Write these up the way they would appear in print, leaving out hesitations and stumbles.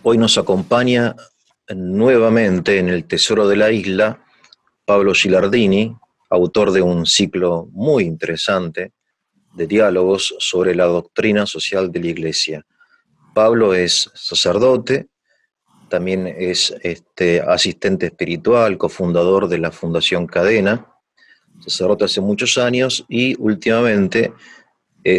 Hoy nos acompaña nuevamente en el Tesoro de la Isla Pablo Gilardini, autor de un ciclo muy interesante de diálogos sobre la doctrina social de la Iglesia. Pablo es sacerdote, también es asistente espiritual, cofundador de la Fundación Cadena, sacerdote hace muchos años y últimamente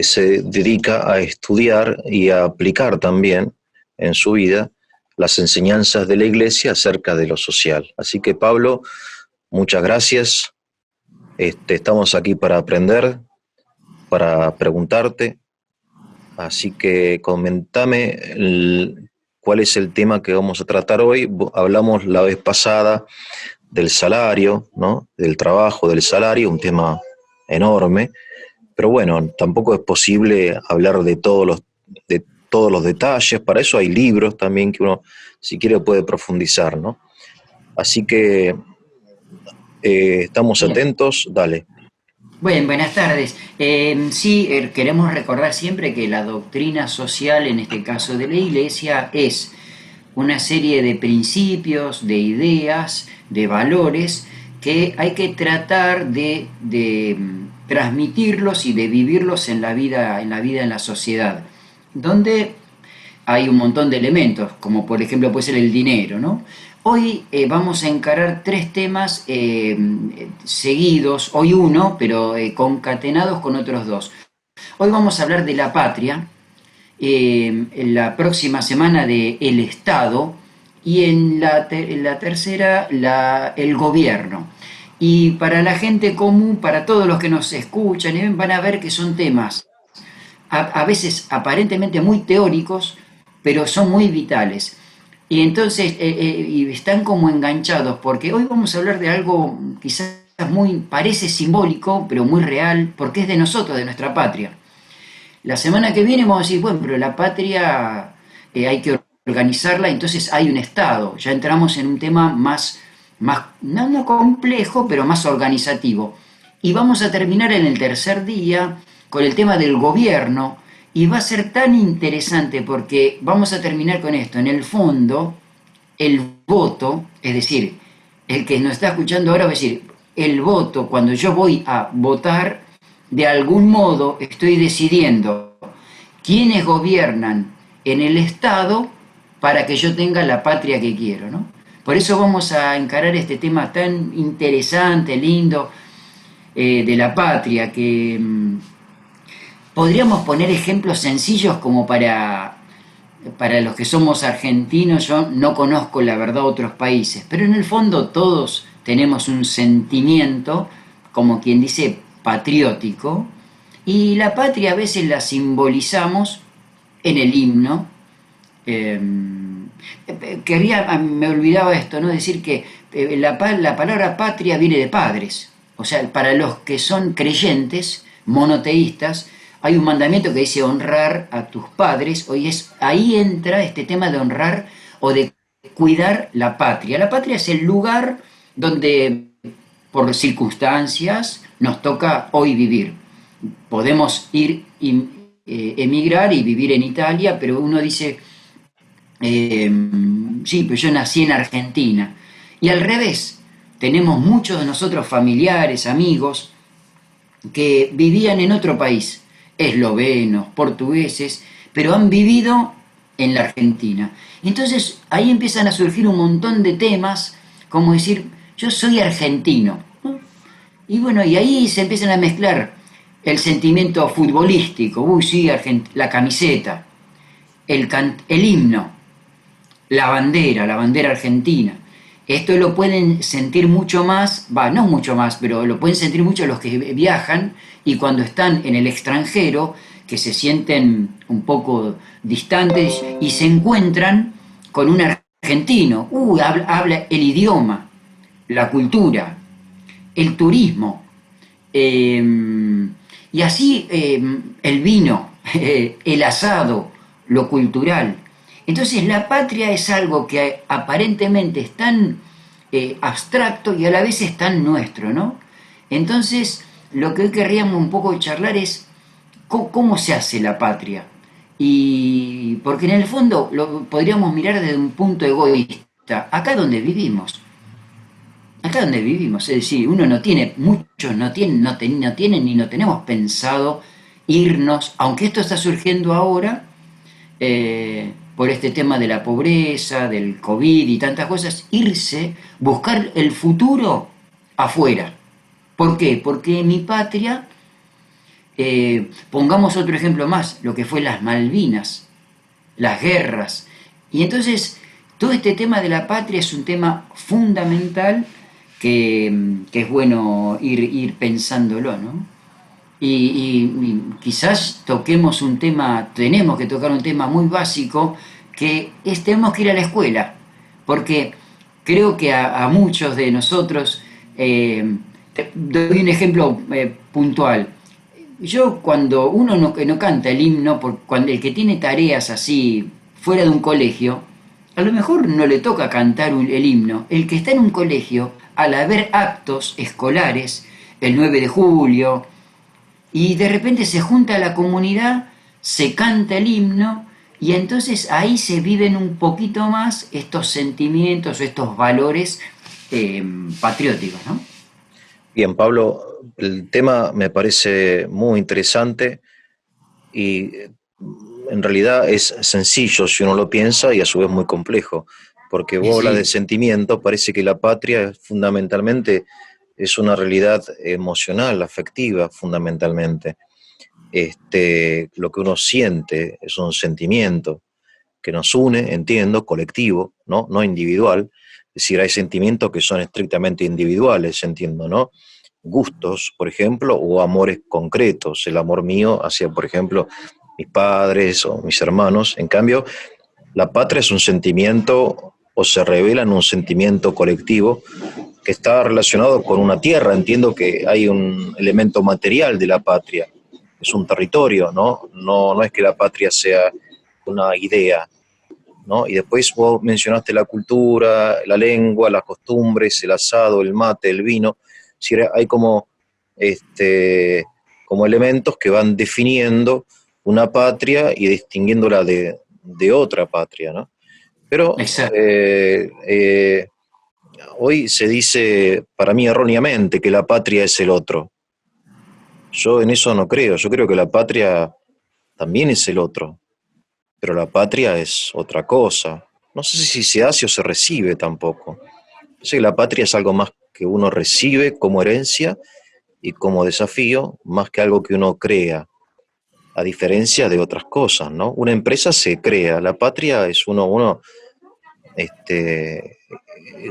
se dedica a estudiar y a aplicar también en su vida las enseñanzas de la Iglesia acerca de lo social. Así que Pablo, muchas gracias. Estamos aquí para aprender, para preguntarte. Así que comentame cuál es el tema que vamos a tratar hoy. Hablamos la vez pasada del salario, ¿no? Del trabajo, del salario, un tema enorme. Pero bueno, tampoco es posible hablar de todos los detalles. Para eso hay libros también que uno, si quiere, puede profundizar, ¿no? Así que estamos Bien, atentos. Dale. buenas tardes. Sí, queremos recordar siempre que la doctrina social, en este caso de la Iglesia, es una serie de principios, de ideas, de valores que hay que tratar de transmitirlos y de vivirlos en la sociedad, donde hay un montón de elementos, como por ejemplo puede ser el dinero, ¿no? Hoy vamos a encarar tres temas seguidos, hoy uno, pero concatenados con otros dos. Hoy vamos a hablar de la patria, en la próxima semana de el Estado y en la tercera el gobierno. Y para la gente común, para todos los que nos escuchan, van a ver que son temas a veces aparentemente muy teóricos, pero son muy vitales. Y entonces y están como enganchados, porque hoy vamos a hablar de algo quizás muy, parece simbólico, pero muy real, porque es de nosotros, de nuestra patria. La semana que viene vamos a decir, bueno, pero la patria hay que organizarla, entonces hay un Estado. Ya entramos en un tema más no complejo, pero más organizativo. Y vamos a terminar en el tercer día con el tema del gobierno. Y va a ser tan interesante porque vamos a terminar con esto. En el fondo, el voto, es decir, el que nos está escuchando ahora va a decir, el voto, cuando yo voy a votar, de algún modo estoy decidiendo quiénes gobiernan en el Estado para que yo tenga la patria que quiero, ¿no? Por eso vamos a encarar este tema tan interesante, lindo, de la patria, que podríamos poner ejemplos sencillos como para los que somos argentinos. Yo no conozco la verdad otros países, pero en el fondo todos tenemos un sentimiento, como quien dice, patriótico, y la patria a veces la simbolizamos en el himno. Eh, me olvidaba esto, ¿no? Decir que la palabra patria viene de padres. O sea, para los que son creyentes, monoteístas, hay un mandamiento que dice honrar a tus padres. Ahí entra este tema de honrar o de cuidar la patria. La patria es el lugar donde por circunstancias nos toca hoy vivir. Podemos ir emigrar y vivir en Italia, pero uno dice, sí, pero yo nací en Argentina. Y al revés, tenemos muchos de nosotros familiares, amigos, que vivían en otro país, eslovenos, portugueses, pero han vivido en la Argentina. Entonces ahí empiezan a surgir un montón de temas, como decir, yo soy argentino, ¿no? Y bueno, y ahí se empiezan a mezclar el sentimiento futbolístico, uy, sí, la camiseta, el himno, la bandera argentina. Esto lo pueden sentir mucho más, no mucho más, pero lo pueden sentir mucho los que viajan y cuando están en el extranjero, que se sienten un poco distantes y se encuentran con un argentino. Habla el idioma, la cultura, el turismo. Y así el vino, el asado, lo cultural. Entonces la patria es algo que aparentemente es tan abstracto y a la vez es tan nuestro, ¿no? Entonces lo que hoy querríamos un poco charlar es cómo se hace la patria Y porque en el fondo lo podríamos mirar desde un punto egoísta, acá donde vivimos, es decir, uno no tiene, muchos no tienen ni no tenemos pensado irnos, aunque esto está surgiendo ahora, por este tema de la pobreza, del COVID y tantas cosas, irse, buscar el futuro afuera. ¿Por qué? Porque en mi patria, pongamos otro ejemplo más, lo que fue las Malvinas, las guerras. Y entonces, todo este tema de la patria es un tema fundamental que es bueno ir pensándolo, ¿no? Y quizás toquemos un tema, tenemos que tocar un tema muy básico, que es tenemos que ir a la escuela, porque creo que a muchos de nosotros, doy un ejemplo puntual. Yo cuando uno no canta el himno, cuando el que tiene tareas así fuera de un colegio, a lo mejor no le toca cantar el himno. El que está en un colegio, al haber actos escolares, el 9 de julio, y de repente se junta la comunidad, se canta el himno, y entonces ahí se viven un poquito más estos sentimientos, estos valores patrióticos, ¿no? Bien, Pablo, el tema me parece muy interesante y en realidad es sencillo si uno lo piensa y a su vez muy complejo, porque vos hablas de Sí, sentimiento, parece que la patria fundamentalmente es una realidad emocional, afectiva, fundamentalmente. Lo que uno siente es un sentimiento que nos une, entiendo, colectivo, ¿no? No individual. Es decir, hay sentimientos que son estrictamente individuales, entiendo, ¿no? Gustos, por ejemplo, o amores concretos. El amor mío hacia, por ejemplo, mis padres o mis hermanos. En cambio, la patria es un sentimiento o se revela en un sentimiento colectivo que está relacionado con una tierra. Entiendo que hay un elemento material de la patria, es un territorio, ¿no? No es que la patria sea una idea, ¿no? Y después vos mencionaste la cultura, la lengua, las costumbres, el asado, el mate, el vino. Es decir, hay como elementos que van definiendo una patria y distinguiéndola de otra patria, ¿no? Pero exacto. hoy se dice, para mí erróneamente, que la patria es el otro. Yo en eso no creo. Yo creo que la patria también es el otro, pero la patria es otra cosa. No sé si se hace o se recibe tampoco. Yo sé que la patria es algo más que uno recibe como herencia y como desafío, más que algo que uno crea, a diferencia de otras cosas, ¿no? Una empresa se crea, la patria es uno este,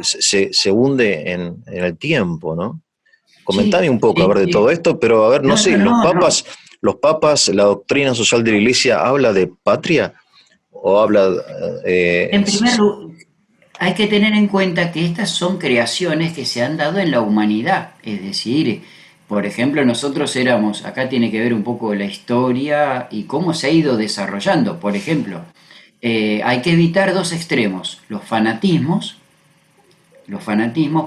se hunde en el tiempo, ¿no? Sí, Comentame un poco, a sí, ver, de sí. todo esto, pero a ver, no No, sé, no, no, no. los papas, la doctrina social de la iglesia habla de patria o habla, En primer lugar, hay que tener en cuenta que estas son creaciones que se han dado en la humanidad. Es decir, por ejemplo, nosotros éramos, acá tiene que ver un poco la historia y cómo se ha ido desarrollando. Por ejemplo, hay que evitar dos extremos, los fanatismos,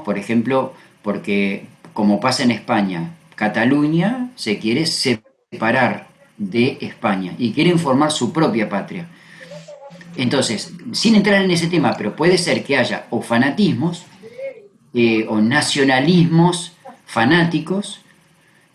por ejemplo, porque como pasa en España, Cataluña se quiere separar de España y quieren formar su propia patria. Entonces, sin entrar en ese tema, pero puede ser que haya o fanatismos o nacionalismos fanáticos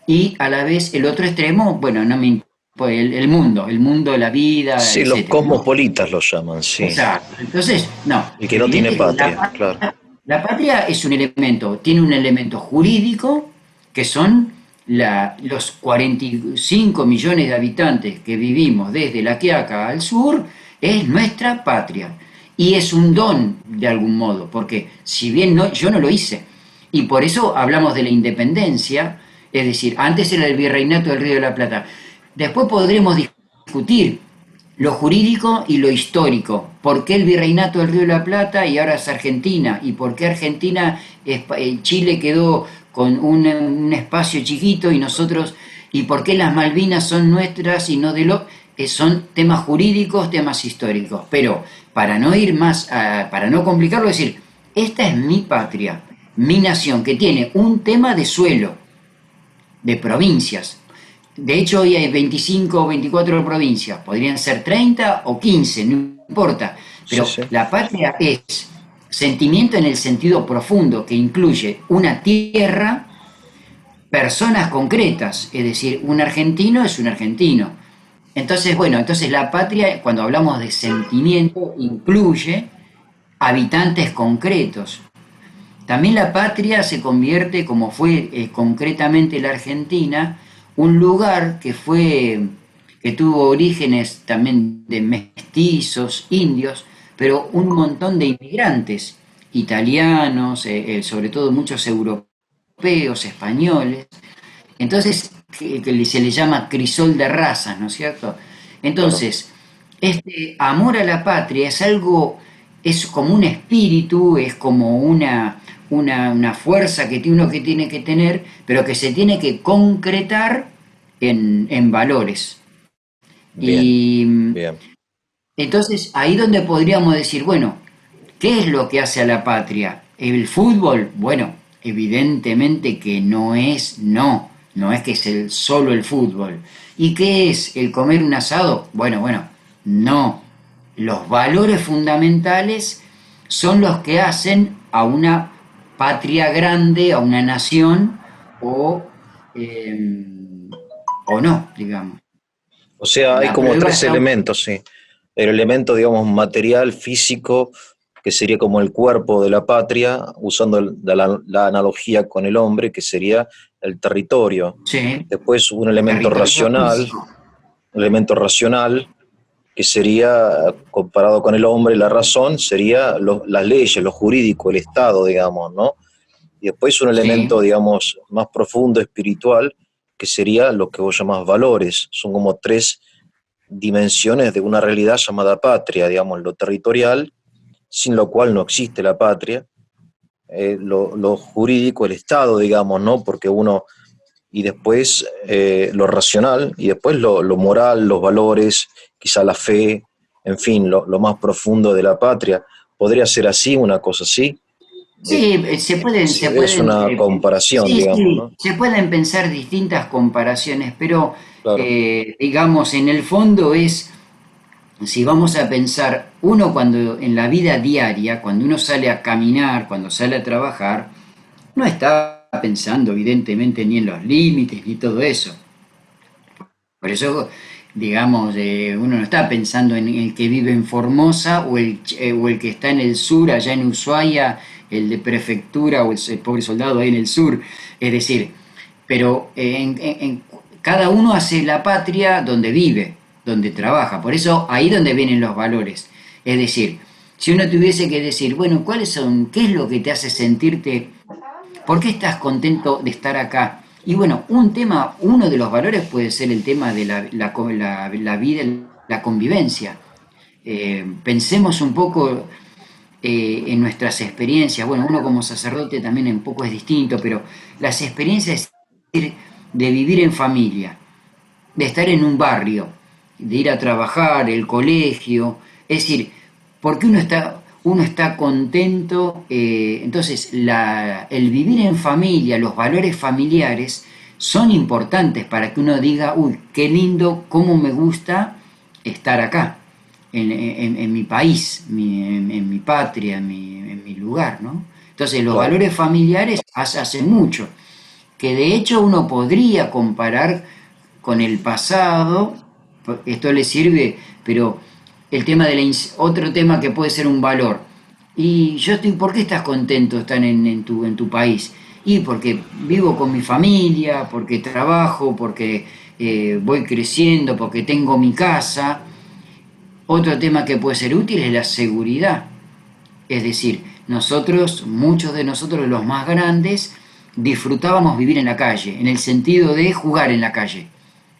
y a la vez el otro extremo, bueno, no me el mundo, la vida, sí, los etcétera, ¿no? cosmopolitas los llaman, sí. Exacto. Entonces, no, El que no tiene evidente que patria, claro. la patria es un elemento, tiene un elemento jurídico que son los 45 millones de habitantes que vivimos desde La Quiaca al sur, es nuestra patria. Y es un don de algún modo, porque si bien no, yo no lo hice, y por eso hablamos de la independencia, es decir, antes era el virreinato del Río de la Plata. Después podremos discutir lo jurídico y lo histórico. ¿Por qué el virreinato del Río de la Plata y ahora es Argentina? ¿Y por qué Argentina, Chile quedó con un espacio chiquito y nosotros, y por qué las Malvinas son nuestras y no de lo... son temas jurídicos, temas históricos. Pero para no ir más, para no complicarlo, decir, esta es mi patria, mi nación, que tiene un tema de suelo, de provincias. De hecho, hoy hay 25 o 24 provincias, podrían ser 30 o 15, no importa, Sí, pero sí, la patria es sentimiento en el sentido profundo, que incluye una tierra, personas concretas, es decir, un argentino es un argentino. Entonces, bueno, entonces la patria, cuando hablamos de sentimiento, incluye habitantes concretos. También la patria se convierte, como fue concretamente la Argentina, un lugar que tuvo orígenes también de mestizos, indios, pero un montón de inmigrantes, italianos, sobre todo muchos europeos, españoles. Entonces, que se le llama crisol de razas, ¿no es cierto? claro. Entonces, este amor a la patria es algo, es como un espíritu, es como una fuerza que uno que tiene que tener, pero que se tiene que concretar en valores. Bien, Y bien. entonces ahí donde podríamos decir, bueno, ¿qué es lo que hace a la patria? ¿El fútbol? Bueno, evidentemente que no es que es solo el fútbol. ¿Y qué es el comer un asado? Bueno, no. Los valores fundamentales son los que hacen a una patria grande, a una nación o, eh, o no, digamos. O sea, hay La como prueba tres está... elementos, sí. El elemento, digamos, material, físico, que sería como el cuerpo de la patria, usando la analogía con el hombre, que sería el territorio. Sí, Después el territorio físico. un elemento racional, que sería, comparado con el hombre, la razón, sería las leyes, lo jurídico, el Estado, digamos, ¿no? Y después un elemento, Sí, digamos, más profundo, espiritual, que sería lo que vos llamás valores. Son como tres dimensiones de una realidad llamada patria, digamos, lo territorial, sin lo cual no existe la patria, lo jurídico, el Estado, digamos, ¿no? Porque uno, y después lo racional, y después lo moral, los valores, quizá la fe, en fin, lo más profundo de la patria. Podría ser así, una cosa así. Eh, sí, es una comparación, sí, digamos, sí, ¿no? se pueden pensar distintas comparaciones, pero Claro, digamos, en el fondo es, si vamos a pensar, uno cuando en la vida diaria, cuando uno sale a caminar, cuando sale a trabajar, no está pensando evidentemente ni en los límites ni todo eso. Por eso, digamos, uno no está pensando en el que vive en Formosa o el que está en el sur, allá en Ushuaia, el de prefectura o el pobre soldado ahí en el sur. Es decir, pero cada uno hace la patria donde vive, donde trabaja. Por eso ahí donde vienen los valores. Es decir, si uno tuviese que decir, bueno, ¿cuáles son, qué es lo que te hace sentirte ¿por qué estás contento de estar acá? Y bueno, uno de los valores puede ser el tema de la vida, la convivencia. Pensemos un poco en nuestras experiencias. Bueno, uno como sacerdote también un poco es distinto, pero las experiencias de vivir en familia, de estar en un barrio, de ir a trabajar, el colegio, es decir, porque uno está contento, entonces el vivir en familia, los valores familiares son importantes para que uno diga, uy, qué lindo, cómo me gusta estar acá, en mi país, en mi patria, en mi lugar, ¿no? Entonces los claro. valores familiares hacen mucho que de hecho uno podría comparar con el pasado, esto le sirve, pero el tema de otro tema que puede ser un valor. Y yo estoy, ¿por qué estás contento de estar en tu país? Y porque vivo con mi familia, porque trabajo, porque voy creciendo, porque tengo mi casa. Otro tema que puede ser útil es la seguridad. Es decir, muchos de nosotros los más grandes, disfrutábamos vivir en la calle, en el sentido de jugar en la calle,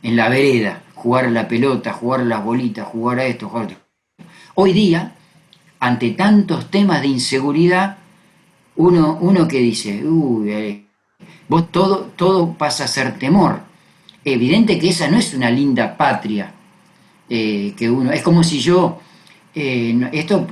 en la vereda, jugar a la pelota, jugar a las bolitas, jugar a esto, jugar a otro. Hoy día, ante tantos temas de inseguridad, uno que dice, uy, vos todo pasa a ser temor. Evidente que esa no es una linda patria, que uno, es como si yo, esto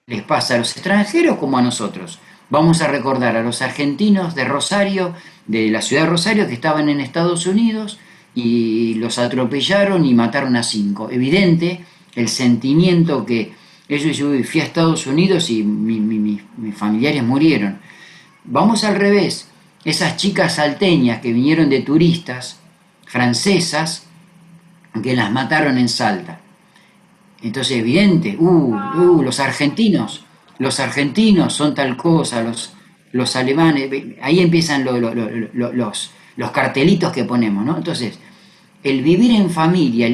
les pasa a los extranjeros como a nosotros. Vamos a recordar a los argentinos de Rosario, de la ciudad de Rosario, que estaban en Estados Unidos y los atropellaron y mataron a 5. Evidente el sentimiento que ellos, yo fui a Estados Unidos y mis familiares murieron. Vamos al revés, esas chicas salteñas que vinieron de turistas, francesas, que las mataron en Salta. Entonces, evidente, los argentinos son tal cosa, los alemanes, ahí empiezan los cartelitos que ponemos, ¿no? Entonces, el vivir en familia,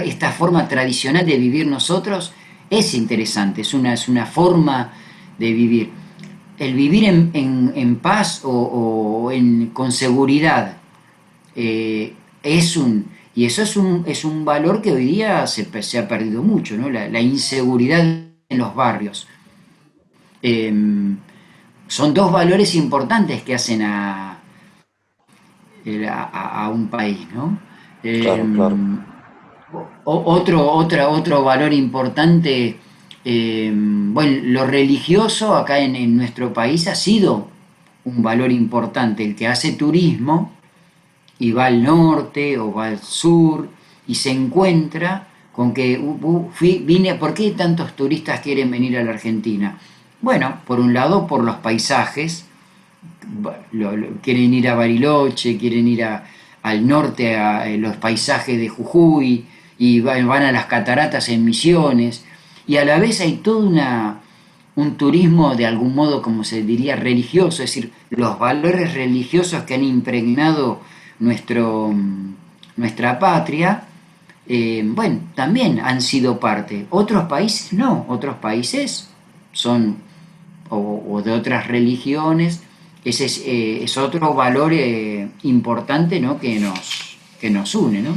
esta forma tradicional de vivir nosotros es interesante, es una forma de vivir. El vivir en paz con seguridad y eso es un valor que hoy día se ha perdido mucho, ¿no? La inseguridad en los barrios. Eh, Son dos valores importantes que hacen a un país, ¿no? Eh, Claro, claro. otro valor importante, bueno, lo religioso acá en nuestro país ha sido un valor importante, el que hace turismo y va al norte o va al sur y se encuentra con que ¿por qué tantos turistas quieren venir a la Argentina? Bueno, por un lado por los paisajes, quieren ir a Bariloche, quieren ir al norte a los paisajes de Jujuy y van a las cataratas en Misiones y a la vez hay todo un turismo de algún modo, como se diría, religioso, es decir, los valores religiosos que han impregnado nuestra patria, bueno, también han sido parte. Otros países no, otros países son o de otras religiones. Ese es otro valor importante, ¿no? que nos une, ¿no?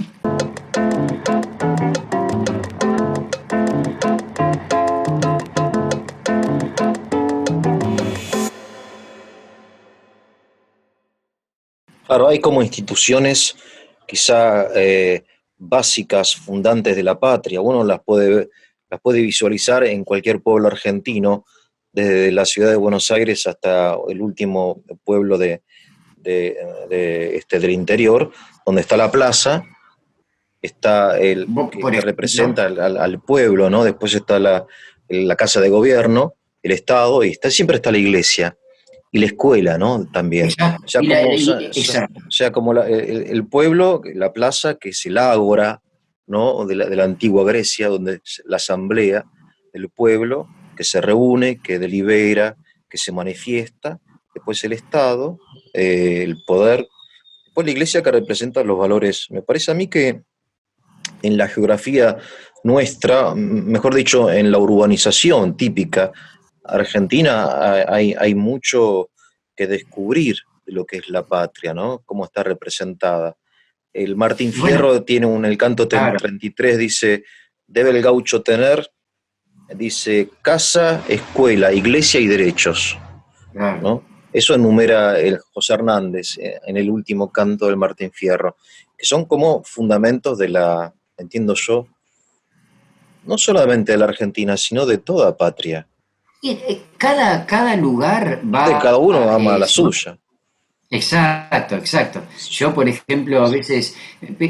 Claro, hay como instituciones quizá básicas, fundantes de la patria. Uno las puede visualizar en cualquier pueblo argentino, desde la ciudad de Buenos Aires hasta el último pueblo del interior, donde está la plaza, está el Por que ejemplo, representa al pueblo, ¿no? Después está la casa de gobierno, el Estado, y siempre está la iglesia y la escuela, ¿no? También. exacto, O sea, exacto. como el pueblo, la plaza, que es el ágora, ¿no? De la antigua Grecia, donde es la asamblea del pueblo, que se reúne, que delibera, que se manifiesta. Después el Estado, el poder. Después la iglesia, que representa los valores. Me parece a mí que en la geografía nuestra, mejor dicho, en la urbanización típica argentina, hay mucho que descubrir de lo que es la patria, ¿no? Cómo está representada. El Martín Bueno, Fierro tiene el canto claro, 33, dice, debe el gaucho tener, dice, casa, escuela, iglesia y derechos, claro. ¿no? Eso enumera el José Hernández en el último canto del Martín Fierro, que son como fundamentos entiendo yo, no solamente de la Argentina, sino de toda patria. Cada lugar De cada va uno ama la suya. exacto, exacto. Yo, por ejemplo, a veces,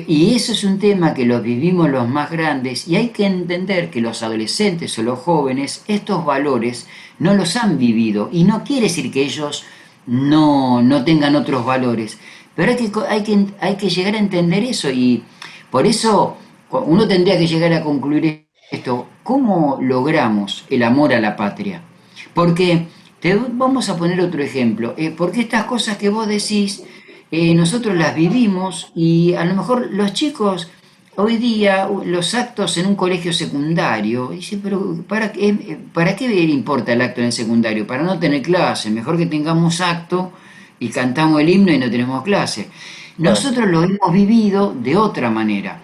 y eso es un tema que lo vivimos los más grandes, y hay que entender que los adolescentes o los jóvenes, estos valores no los han vivido, y no quiere decir que ellos no tengan otros valores, pero hay que llegar a entender eso, y por eso uno tendría que llegar a concluir esto, ¿cómo logramos el amor a la patria? Porque vamos a poner otro ejemplo, porque estas cosas que vos decís, nosotros las vivimos y a lo mejor los chicos hoy día, los actos en un colegio secundario, dicen, pero ¿para qué le importa el acto en el secundario? Para no tener clase, mejor que tengamos acto y cantamos el himno y no tenemos clase. Claro. Nosotros lo hemos vivido de otra manera.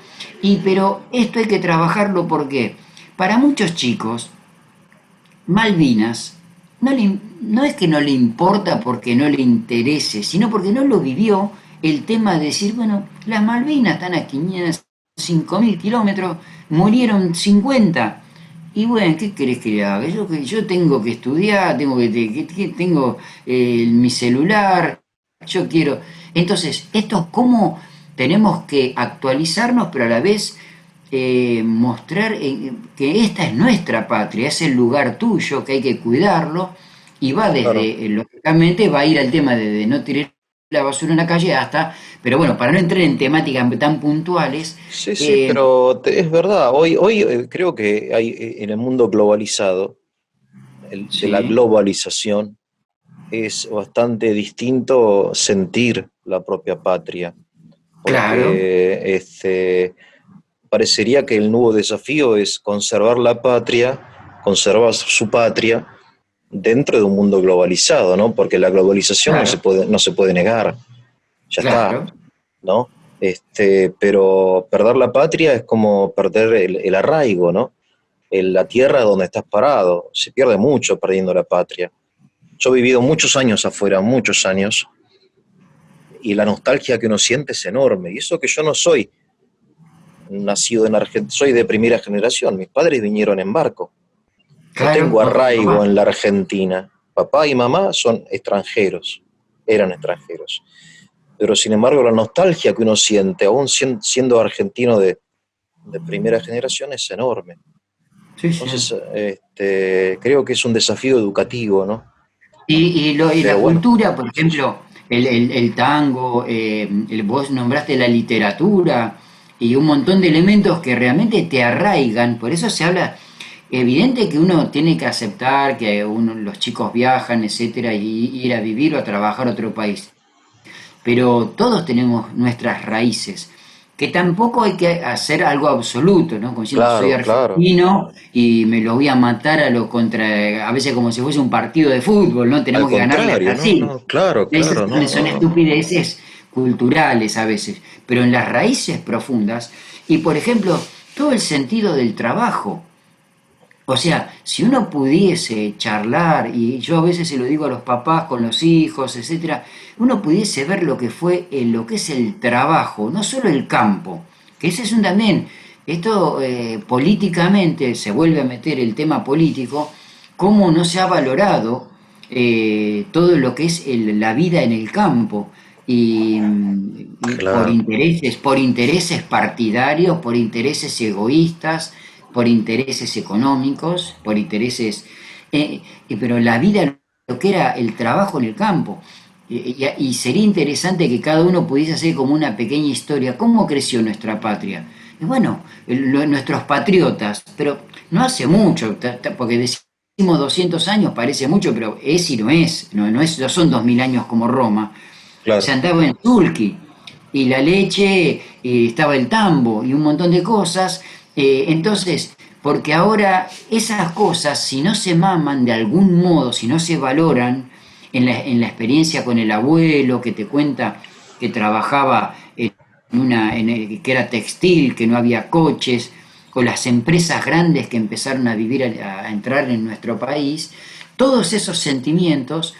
Pero esto hay que trabajarlo porque para muchos chicos, Malvinas no es que no le importa porque no le interese, sino porque no lo vivió el tema de decir, bueno, las Malvinas están a 500, 5.000 kilómetros, murieron 50. Y bueno, ¿qué querés que le haga? Yo tengo que estudiar, tengo mi celular, yo quiero. Entonces, esto, ¿cómo tenemos que actualizarnos, pero a la vez mostrar que esta es nuestra patria, es el lugar tuyo, que hay que cuidarlo, y va Claro. desde, lógicamente, va a ir al tema de no tirar la basura en la calle hasta, pero bueno, para no entrar en temáticas tan puntuales, Sí, sí, eh, pero es verdad. Hoy creo que hay en el mundo globalizado, de la sí, globalización, es bastante distinto sentir la propia patria, claro, porque parecería que el nuevo desafío es conservar la patria, conservar su patria dentro de un mundo globalizado, ¿no? Porque la globalización claro, no se puede negar, ya está, claro, ¿no? Pero perder la patria es como perder el arraigo, ¿no? La tierra donde estás parado, se pierde mucho perdiendo la patria. Yo he vivido muchos años afuera, muchos años, y la nostalgia que uno siente es enorme. Y eso que yo no soy nacido en Argentina, soy de primera generación, mis padres vinieron en barco. No claro, tengo ok, arraigo papá. en la Argentina. Papá y mamá son extranjeros, eran extranjeros. Pero sin embargo la nostalgia que uno siente, aún siendo argentino de primera generación, es enorme. Sí, sí. Entonces, creo que es un desafío educativo, ¿no? Y Pero la bueno, cultura, por sí, sí. ejemplo, el tango, vos nombraste la literatura y un montón de elementos que realmente te arraigan, por eso se habla, evidente que uno tiene que aceptar que los chicos viajan, etcétera, y ir a vivir o a trabajar a otro país, pero todos tenemos nuestras raíces, que tampoco hay que hacer algo absoluto, ¿no? Como diciendo, soy Claro, claro. argentino y me lo voy a matar a veces como si fuese un partido de fútbol, ¿no? Al Tenemos que ganarle a contrario, no, Brasil. no, claro, Esas claro, no, son no, no. estupideces culturales a veces, pero en las raíces profundas, y por ejemplo, todo el sentido del trabajo. O sea, si uno pudiese charlar, y yo a veces se lo digo a los papás con los hijos, etcétera, uno pudiese ver lo que fue lo que es el trabajo, no solo el campo, que ese es un también, esto políticamente se vuelve a meter el tema político, cómo no se ha valorado todo lo que es la vida en el campo. Y Claro, por intereses partidarios, por intereses egoístas, por intereses económicos, por intereses, pero la vida, lo que era el trabajo en el campo. Y sería interesante que cada uno pudiese hacer como una pequeña historia, cómo creció nuestra patria. Y bueno, nuestros patriotas, pero no hace mucho, porque decimos 200 años, parece mucho, pero es y no es, no son 2000 años como Roma. Se claro. andaba en Tulki, y la leche, estaba el tambo y un montón de cosas. Entonces, porque ahora esas cosas, si no se maman de algún modo, si no se valoran en la experiencia con el abuelo que te cuenta que trabajaba que era textil, que no había coches, o las empresas grandes que empezaron a vivir, a entrar en nuestro país, todos esos sentimientos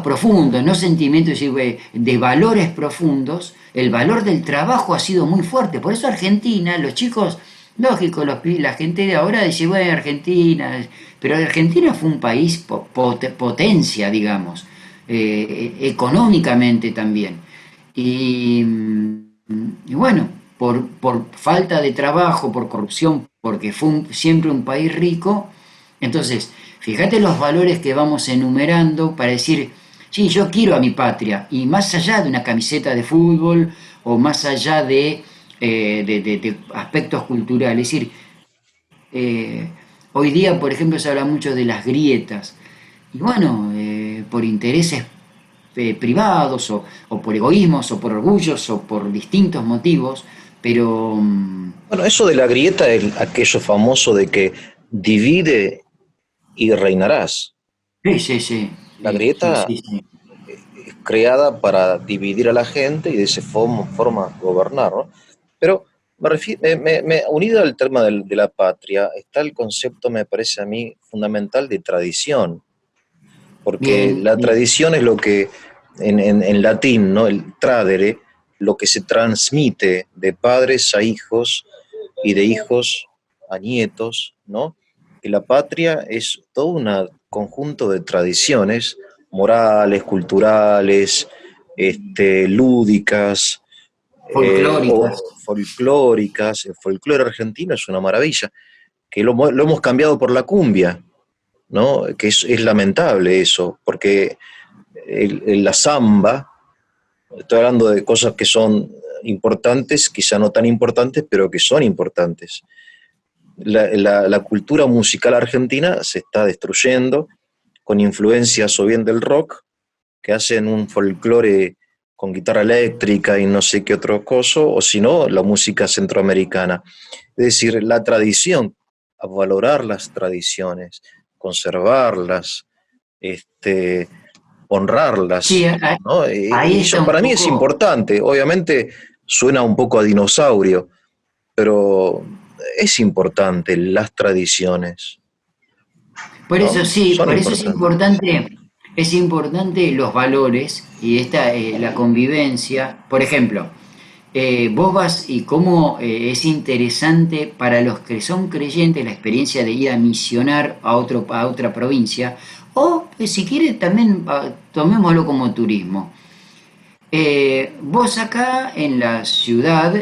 profundos, no sentimientos de valores profundos, el valor del trabajo ha sido muy fuerte. Por eso Argentina, los chicos, lógico, la gente de ahora dice, bueno, Argentina, pero Argentina fue un país potencia, digamos, económicamente también. Y, y bueno, por falta de trabajo, por corrupción, porque fue siempre un país rico, entonces, fíjate los valores que vamos enumerando para decir, sí, yo quiero a mi patria, y más allá de una camiseta de fútbol o más allá de aspectos culturales. Es decir, eh, hoy día, por ejemplo, se habla mucho de las grietas, y bueno, por intereses privados o por egoísmos o por orgullos o por distintos motivos, pero Bueno, eso de la grieta es aquello famoso de que divide y reinarás. sí, sí, sí, La sí, sí, grieta sí, sí. es creada para dividir a la gente y de esa forma gobernar, ¿no? Pero unido al tema de la patria, está el concepto, me parece a mí, fundamental de tradición, porque Bien, la bien, tradición es lo que, en latín, ¿no? El tradere, lo que se transmite de padres a hijos y de hijos a nietos, ¿no? Que la patria es todo un conjunto de tradiciones morales, culturales, lúdicas, folclóricas. o folclóricas. El folclore argentino es una maravilla, que lo hemos cambiado por la cumbia, ¿no? Que es lamentable eso, porque la samba, estoy hablando de cosas que son importantes, quizá no tan importantes, pero que son importantes. La cultura musical argentina se está destruyendo con influencias o bien del rock, que hacen un folclore con guitarra eléctrica y no sé qué otro coso, o si no, la música centroamericana. Es decir, la tradición, a valorar las tradiciones, conservarlas, este, Sí, honrarlas, ¿no? ahí Y está eso un para mí es poco. importante. Obviamente suena un poco a dinosaurio, pero es importante las tradiciones, Por eso ¿no? sí, Son por eso importantes. es importante los valores y la convivencia. Por ejemplo, vos vas y cómo es interesante para los que son creyentes la experiencia de ir a misionar a otra provincia, o si quiere también tomémoslo como turismo. Vos acá en la ciudad,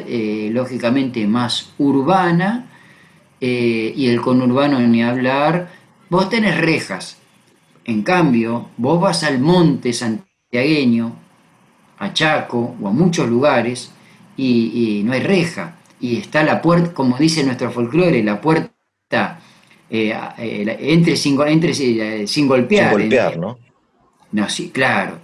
lógicamente más urbana, y el conurbano ni hablar, vos tenés rejas. En cambio, vos vas al monte santiagueño, a Chaco o a muchos lugares y no hay reja. Y está la puerta, como dice nuestro folclore, la puerta entre sin Sin golpear. golpear, ¿no? No, sí, claro.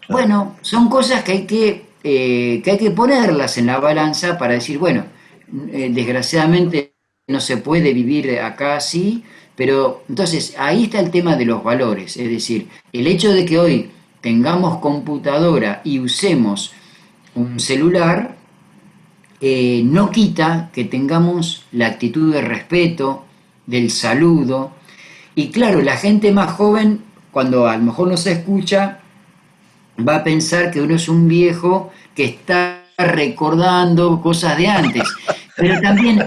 Claro. Bueno, son cosas que hay que ponerlas en la balanza para decir, bueno, desgraciadamente no se puede vivir acá así, pero entonces ahí está el tema de los valores, es decir, el hecho de que hoy tengamos computadora y usemos un celular, no quita que tengamos la actitud de respeto, del saludo, y claro, la gente más joven, cuando a lo mejor no se escucha, va a pensar que uno es un viejo que está recordando cosas de antes. Pero también,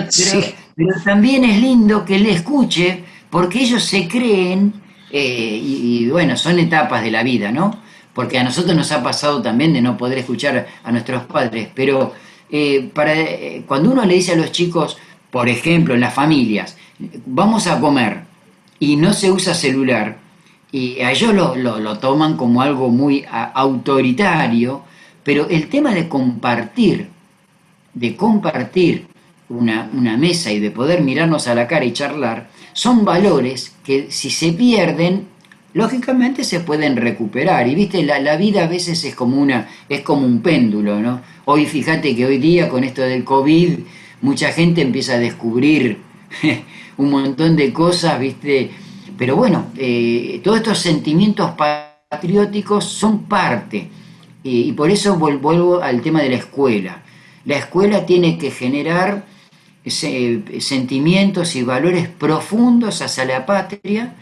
Sí, pero también es lindo que le escuche, porque ellos se creen, y bueno, son etapas de la vida, ¿no? Porque a nosotros nos ha pasado también de no poder escuchar a nuestros padres, pero cuando uno le dice a los chicos, por ejemplo, en las familias, vamos a comer y no se usa celular, y a ellos lo toman como algo muy autoritario, pero el tema de compartir una mesa y de poder mirarnos a la cara y charlar, son valores que si se pierden, lógicamente se pueden recuperar. Y viste, la vida a veces es como un péndulo, ¿no? Hoy fíjate que hoy día con esto del COVID, mucha gente empieza a descubrir un montón de cosas, viste. Pero bueno, todos estos sentimientos patrióticos son parte. Y por eso vuelvo al tema de la escuela. La escuela tiene que generar sentimientos y valores profundos hacia la patria,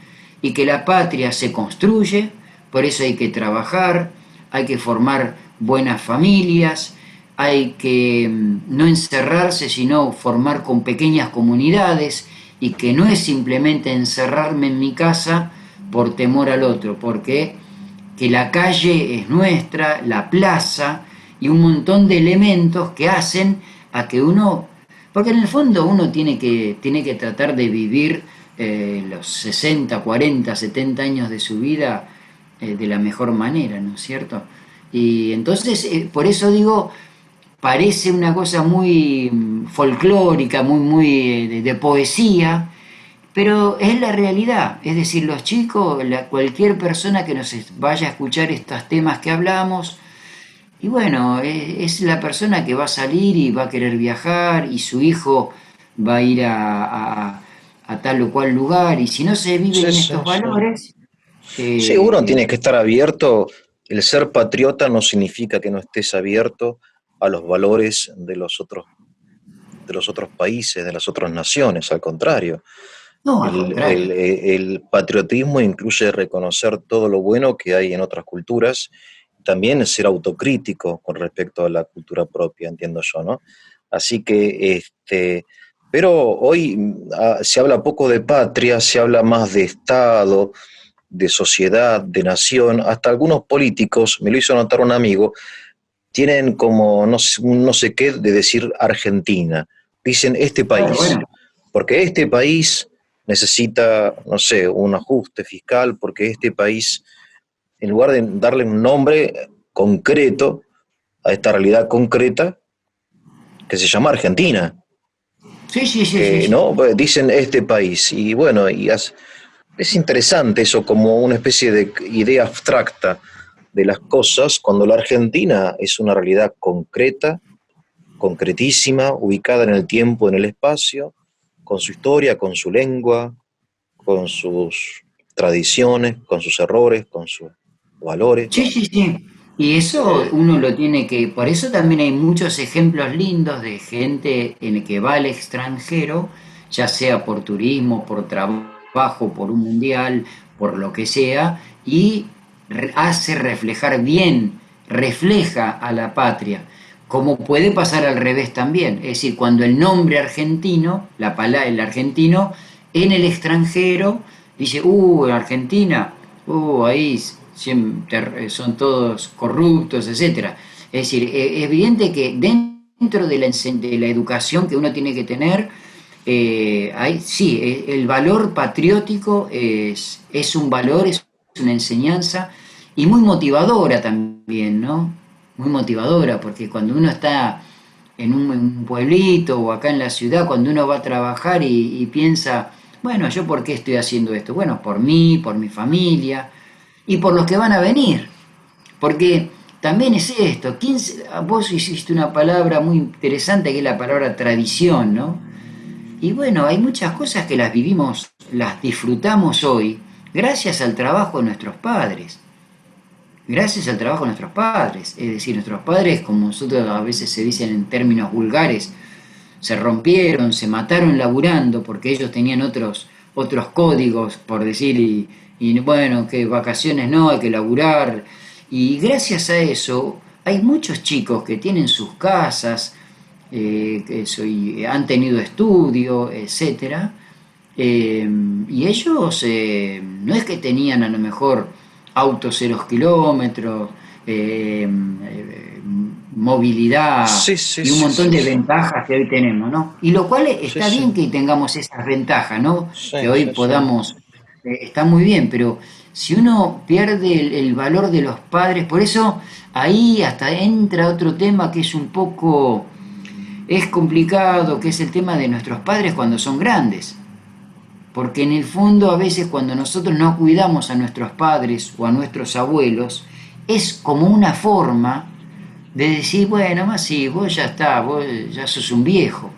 y que la patria se construye, por eso hay que trabajar, hay que formar buenas familias, hay que no encerrarse, sino formar con pequeñas comunidades, y que no es simplemente encerrarme en mi casa por temor al otro, porque que la calle es nuestra, la plaza y un montón de elementos que hacen a que uno, porque en el fondo uno tiene que tratar de vivir los 60, 40, 70 años de su vida de la mejor manera, ¿no es cierto? Y entonces, por eso digo, parece una cosa muy folclórica, muy de poesía, pero es la realidad. Es decir, los chicos, cualquier persona que vaya a escuchar estos temas que hablamos, y bueno, es la persona que va a salir y va a querer viajar, y su hijo va a ir a tal o cual lugar, y si no se sí, viven sí, estos sí. valores, Sí, uno tiene eh, que estar abierto. El ser patriota no significa que no estés abierto a los valores de los otros países, de las otras naciones, al contrario. no, al contrario. El patriotismo incluye reconocer todo lo bueno que hay en otras culturas, también ser autocrítico con respecto a la cultura propia, entiendo yo, ¿no? Así que, pero hoy se habla poco de patria, se habla más de Estado, de sociedad, de nación, hasta algunos políticos, me lo hizo notar un amigo, tienen como no sé qué de decir Argentina. Dicen este Claro, país, bueno, porque este país necesita, no sé, un ajuste fiscal, porque este país, en lugar de darle un nombre concreto a esta realidad concreta, que se llama Argentina, sí, sí, sí, sí, que sí. no pues, dicen este país, y bueno, es interesante eso como una especie de idea abstracta de las cosas, cuando la Argentina es una realidad concreta, concretísima, ubicada en el tiempo, en el espacio, con su historia, con su lengua, con sus tradiciones, con sus errores, con sus valores, Sí, ¿no? sí, sí. Y eso Eh, uno lo tiene que, por eso también hay muchos ejemplos lindos de gente en el que va al extranjero, ya sea por turismo, por trabajo, por un mundial, por lo que sea, y hace reflejar bien, refleja a la patria, como puede pasar al revés también. Es decir, cuando el nombre argentino, la palabra, el argentino, en el extranjero, dice, Argentina, ahí son todos corruptos, etcétera. Es decir, es evidente que dentro de de la educación que uno tiene que tener, sí, el valor patriótico es un valor, es una enseñanza y muy motivadora también, ¿no? Muy motivadora, porque cuando uno está en un pueblito o acá en la ciudad, cuando uno va a trabajar y piensa, bueno, ¿yo por qué estoy haciendo esto? Bueno, por mí, por mi familia y por los que van a venir. Porque también es esto, vos hiciste una palabra muy interesante que es la palabra tradición, ¿no? Y bueno, hay muchas cosas que las vivimos, las disfrutamos hoy, gracias al trabajo de nuestros padres. Gracias al trabajo de nuestros padres. Es decir, nuestros padres, como nosotros a veces se dicen en términos vulgares, se rompieron, se mataron laburando porque ellos tenían otros códigos, por decir, y bueno, que vacaciones no, hay que laburar. Y gracias a eso hay muchos chicos que tienen sus casas, y han tenido estudio, etcétera, y ellos no es que tenían a lo mejor autos 0 kilómetros, movilidad sí, sí, y un sí, montón sí, de sí, ventajas que hoy tenemos, ¿no? Y lo cual sí, está sí, bien que tengamos esas ventajas, ¿no? Que sí, hoy sí, sí. podamos, está muy bien, pero si uno pierde el valor de los padres, por eso ahí hasta entra otro tema que es un poco, es complicado, que es el tema de nuestros padres cuando son grandes. Porque en el fondo a veces cuando nosotros no cuidamos a nuestros padres o a nuestros abuelos, es como una forma de decir, bueno, más sí, vos ya está, vos ya sos un viejo.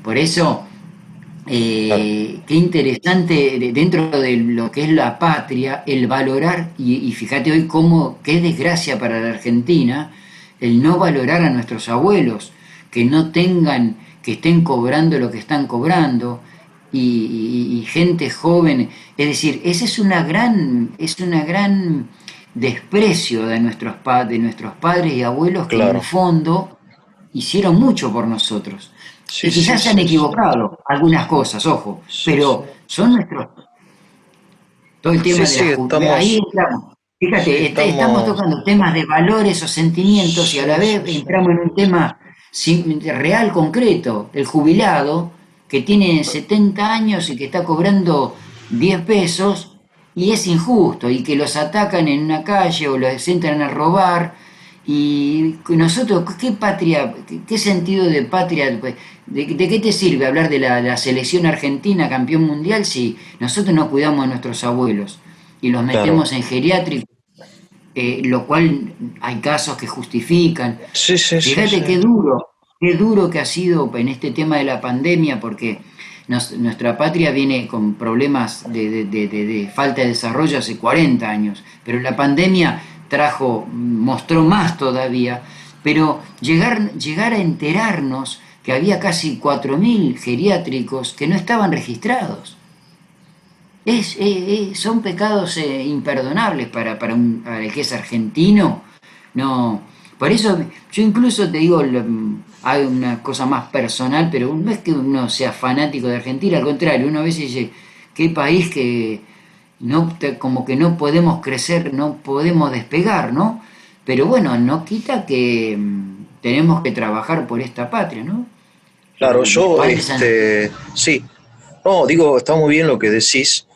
Por eso, Claro, qué interesante dentro de lo que es la patria, el valorar, y fíjate hoy cómo, qué desgracia para la Argentina, el no valorar a nuestros abuelos, que no tengan, que estén cobrando lo que están cobrando, y gente joven, es decir, esa es una gran desprecio de de nuestros padres y abuelos que en el claro. fondo hicieron mucho por nosotros. Sí, Y sí, quizás se han sí, sí, equivocado algunas cosas, ojo, sí, sí. pero son nuestros, todo el Sí, tema de sí, ahí estamos, entramos. sí, Fíjate, estamos estamos, tocando temas de valores o sentimientos y a la sí, vez sí, sí. entramos en un tema real, concreto, el jubilado que tiene 70 años y que está cobrando 10 pesos y es injusto y que los atacan en una calle o los entran a robar y nosotros, ¿qué patria, qué sentido de patria, pues, de qué te sirve hablar de la selección argentina campeón mundial si nosotros no cuidamos a nuestros abuelos y los Claro. metemos en geriátrico, lo cual hay casos que justifican? Sí, sí, sí, Fíjate sí. qué duro que ha sido en este tema de la pandemia, porque nuestra patria viene con problemas de falta de desarrollo hace 40 años, pero la pandemia mostró más todavía, pero llegar a enterarnos que había casi 4.000 geriátricos que no estaban registrados. Son pecados imperdonables para el que es argentino. No, por eso yo incluso te digo, hay una cosa más personal, pero no es que uno sea fanático de Argentina, al contrario, uno a veces dice, qué país que como que no podemos crecer, no podemos despegar, ¿no? pero bueno, no quita que tenemos que trabajar por esta patria, ¿no? Claro, Mis yo, padres han... sí, no, digo, está muy bien lo que decís,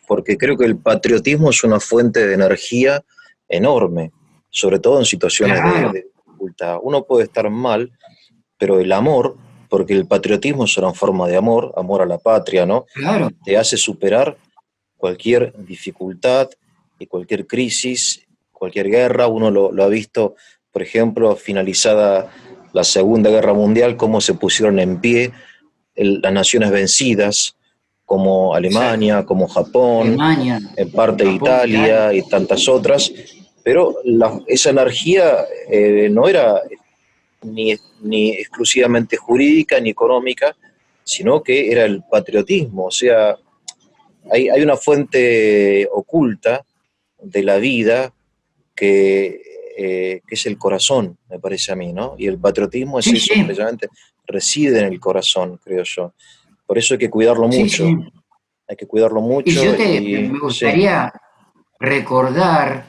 porque creo que el patriotismo es una fuente de energía enorme, sobre todo en situaciones Claro, de dificultad. Uno puede estar mal, pero el amor, porque el patriotismo es una forma de amor, amor a la patria, ¿no? claro, Te hace superar cualquier dificultad y cualquier crisis, cualquier guerra. Uno lo ha visto, por ejemplo, finalizada la Segunda Guerra Mundial, cómo se pusieron en pie las naciones vencidas, como exacto. Alemania, como Japón, Alemania, en parte Japón, Italia. Italia y tantas otras, pero esa energía no era ni exclusivamente jurídica ni económica, sino que era el patriotismo. O sea, hay una fuente oculta de la vida que es el corazón, me parece a mí, ¿no? Y el patriotismo es Sí, eso, sí, precisamente, reside en el corazón, creo yo. Por eso hay que cuidarlo sí, sí. mucho, hay que cuidarlo Y mucho yo y me sí, gustaría recordar,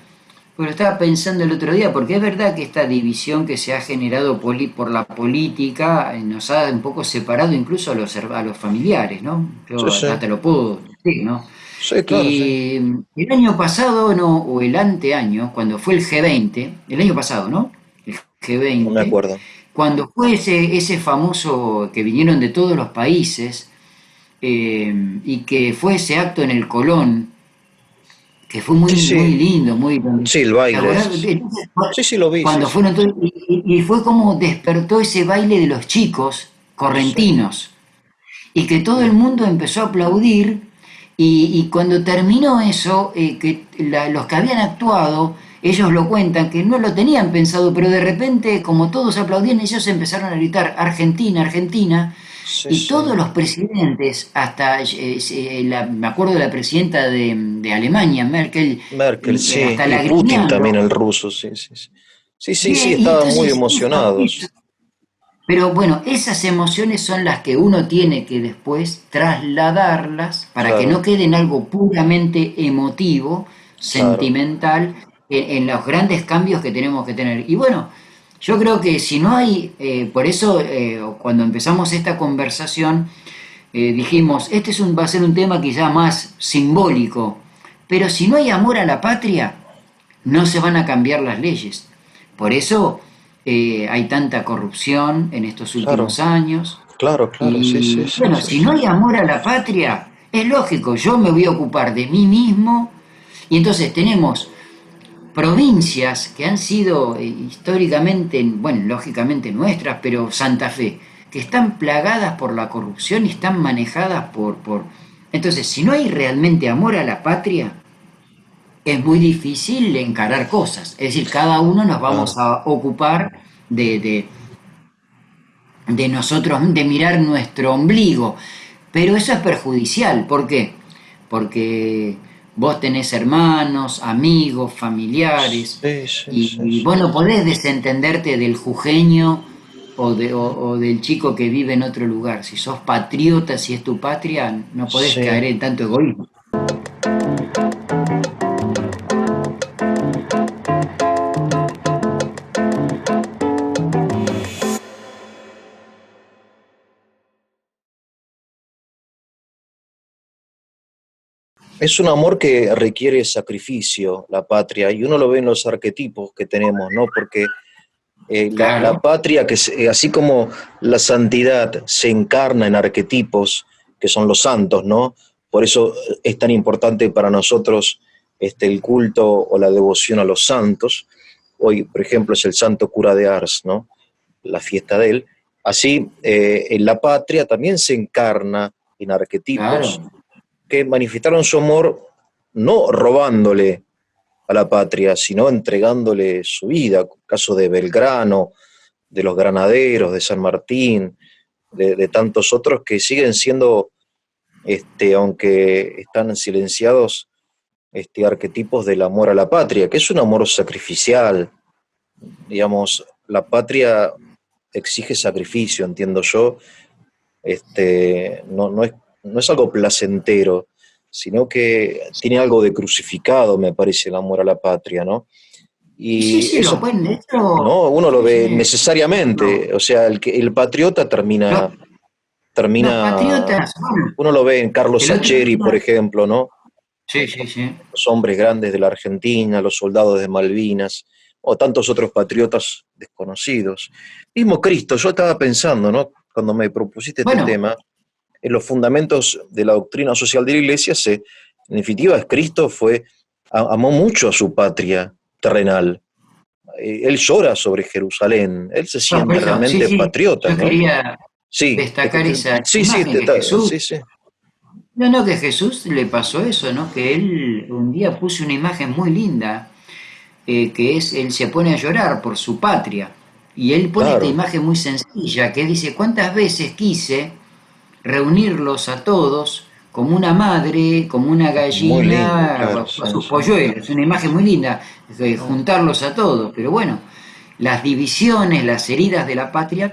pero estaba pensando el otro día, porque es verdad que esta división que se ha generado por la política nos ha un poco separado incluso a los familiares, ¿no? sí, Yo sí, acá te lo puedo decir, ¿no? sí, claro, sí, Y el año pasado, no, o el anteaño, cuando fue el G20, el año pasado, ¿no? El no me G20, acuerdo. cuando fue ese famoso que vinieron de todos los países y que fue ese acto en el Colón, que fue Sí, muy sí, lindo, muy... sí, el ¿Te baile acordás? ese, sí. Entonces, Sí, sí, lo vi, sí, cuando sí, fueron todos, y fue como despertó ese baile de los chicos sí, correntinos, y que todo el sí, mundo empezó a aplaudir, y cuando terminó eso, los que habían actuado, ellos lo cuentan, que no lo tenían pensado, pero de repente, como todos aplaudían, ellos empezaron a gritar Argentina, Argentina, sí, y sí. todos los presidentes, hasta me acuerdo de la presidenta de Alemania, Merkel, Merkel, sí, hasta y Putin también, lagrimeando. el ruso, sí, sí, sí. Sí, sí, sí, Bien, y estaban muy entonces emocionados. pero bueno, esas emociones son las que uno tiene que después trasladarlas para que no Claro, quede en algo puramente emotivo, claro. sentimental, en los grandes cambios que tenemos que tener. Y bueno, yo creo que si no hay, por eso cuando empezamos esta conversación, dijimos, va a ser un tema quizá más simbólico, pero si no hay amor a la patria, no se van a cambiar las leyes. Por eso hay tanta corrupción en estos últimos Claro, años. claro, claro, sí, sí, Y sí, bueno, sí, si sí. no hay amor a la patria, es lógico, yo me voy a ocupar de mí mismo. Y entonces tenemos provincias que han sido históricamente, bueno, lógicamente nuestras, pero Santa Fe, que están plagadas por la corrupción y están manejadas por... Entonces, si no hay realmente amor a la patria, es muy difícil encarar cosas. Es decir, cada uno nos vamos Claro. a ocupar de, de, de nosotros, de mirar nuestro ombligo. Pero eso es perjudicial. ¿Por qué? Porque vos tenés hermanos, amigos, familiares, Sí, sí, sí, y sí. vos no podés desentenderte del jujeño o del chico que vive en otro lugar. Si sos patriota, si es tu patria, no podés caer Sí. en tanto egoísmo. Es un amor que requiere sacrificio, la patria, y uno lo ve en los arquetipos que tenemos, ¿no? Porque la Claro, patria, así como la santidad se encarna en arquetipos, que son los santos, ¿no? Por eso es tan importante para nosotros el culto o la devoción a los santos. Hoy, por ejemplo, es el Santo Cura de Ars, ¿no? La fiesta de él. Así, en la patria también se encarna en arquetipos claro. que manifestaron su amor no robándole a la patria, sino entregándole su vida, caso de Belgrano, de los granaderos, de San Martín, de tantos otros que siguen siendo, aunque están silenciados, arquetipos del amor a la patria, que es un amor sacrificial, digamos, la patria exige sacrificio, entiendo yo, no es algo placentero, sino que tiene algo de crucificado, me parece, el amor a la patria, ¿no? Y sí, Y sí, lo eso, pueden, de ¿no? hecho, Uno lo sí, sí, ve no. necesariamente, o sea, el patriota Los, los termina, patriotas, bueno, uno lo ve en Carlos el otro Sacheri, por día, ejemplo, ¿no? sí, sí, sí. Los hombres grandes de la Argentina, los soldados de Malvinas, o tantos otros patriotas desconocidos. Mismo Cristo, yo estaba pensando, ¿no? Cuando me propusiste este Bueno, tema, en los fundamentos de la doctrina social de la Iglesia, en definitiva, Cristo amó mucho a su patria terrenal. Él llora sobre Jerusalén, él se bueno, por siente eso, sí, realmente sí, patriota, yo ¿no? quería Sí, destacar esa sí, sí, imagen que Jesús, sí, sí, no, no, que Jesús le pasó eso, ¿no? Que él un día puso una imagen muy linda, que es, él se pone a llorar por su patria. Y él pone esta claro, imagen muy sencilla, que dice, ¿cuántas veces quise reunirlos a todos como una madre, como una muy lindo, gallina claro, a sí, sus sí. polluelos? Es una imagen muy linda, juntarlos a todos, pero bueno, las divisiones, las heridas de la patria,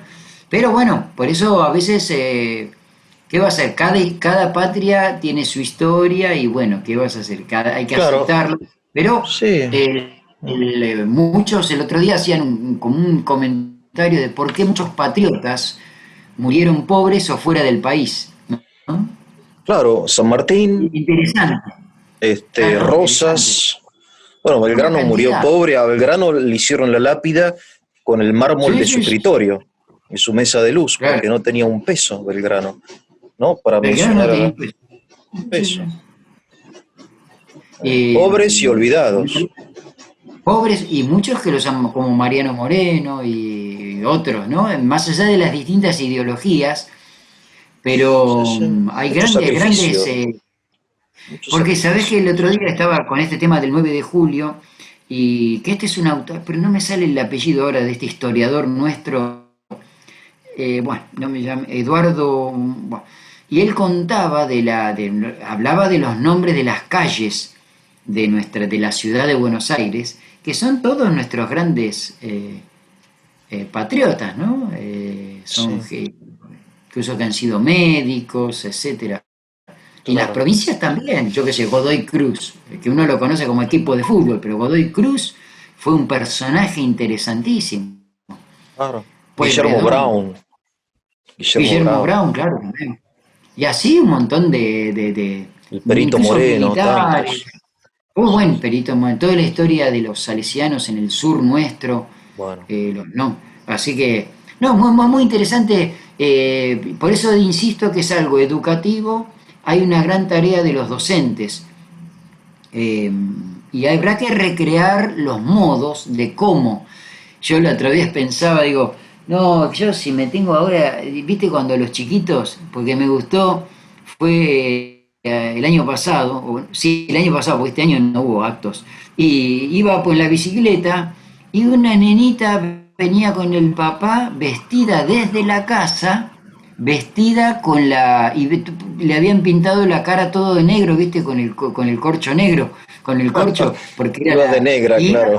pero bueno, por eso a veces, ¿qué va a hacer? Cada patria tiene su historia y bueno, ¿qué vas a hacer? Hay que Claro, aceptarlo, pero sí. muchos el otro día hacían como un comentario de por qué muchos patriotas murieron pobres o fuera del país, ¿no? Claro, San Martín, Interesante, claro, interesante. Rosas. Bueno, Una Belgrano murió cantidad. pobre, a Belgrano le hicieron la lápida con el mármol Sí, de su sí, sí, escritorio y su mesa de luz, claro. porque no tenía un peso Belgrano, ¿no? Para Belgrano no mencionar tenía a pues, un sí, sí. peso. Eh, Pobres y olvidados. pobres y muchos que los llaman como Mariano Moreno y otros, ¿no? Más allá de las distintas ideologías, Sí, pero sí. hay Mucho grandes, grandes, sacrificio, mucho porque sabés que sacrificio. el otro día estaba con este tema del 9 de julio y que este es un autor, pero no me sale el apellido ahora de este historiador nuestro, bueno, no me llamo, Eduardo, bueno, y él contaba hablaba de los nombres de las calles de la ciudad de Buenos Aires, que son todos nuestros grandes patriotas, ¿no? Son Sí, incluso que han sido médicos, etcétera. Y las claro, provincias también, yo que sé, Godoy Cruz, que uno lo conoce como equipo de fútbol, pero Godoy Cruz fue un personaje interesantísimo. claro. Guillermo Pueyrredón, Brown, Guillermo Guillermo Brown, Brown, claro, también. Y así un montón el Perito incluso Moreno, militares. tantos. Muy buen perito, toda la historia de los salesianos en el sur nuestro, Bueno, no. Así que, no, muy interesante. Por eso insisto que es algo educativo. Hay una gran tarea de los docentes. eh, y habrá que recrear los modos de cómo. Yo la otra vez pensaba, digo, no, yo si me tengo ahora, viste cuando los chiquitos, porque me gustó, fue el año pasado, sí, el año pasado, porque este año no hubo actos, y iba por la bicicleta y una nenita venía con el papá vestida desde la casa, vestida con le habían pintado la cara todo de negro, viste, con el corcho negro, con el corcho, porque era iba de negra, y claro.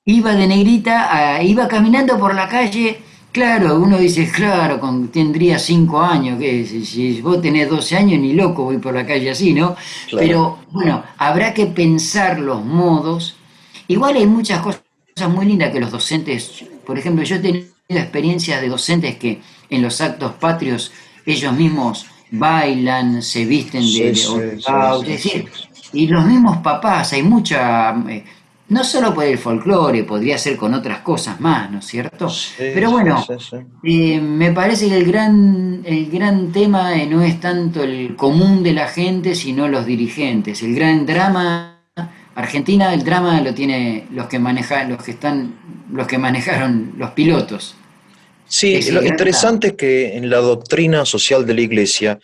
iba de negrita, iba caminando por la calle. Claro, uno dice, claro, tendría 5 años, que si vos tenés 12 años, ni loco voy por la calle así, ¿no? Claro. Pero bueno, habrá que pensar los modos. Igual hay muchas cosas muy lindas que los docentes, por ejemplo, yo he tenido experiencias de docentes que en los actos patrios ellos mismos bailan, se visten Sí, de sí, sí, es sí, sí. decir, y los mismos papás, hay mucha, no solo por el folclore, podría ser con otras cosas más, ¿no es cierto? Sí, Pero sí, bueno, sí, sí. me parece que el gran tema no es tanto el común de la gente, sino los dirigentes. El gran drama, Argentina, el drama lo tiene los que manejan, los que manejaron los pilotos. Sí, Es el lo gran drama. interesante es que en la doctrina social de la Iglesia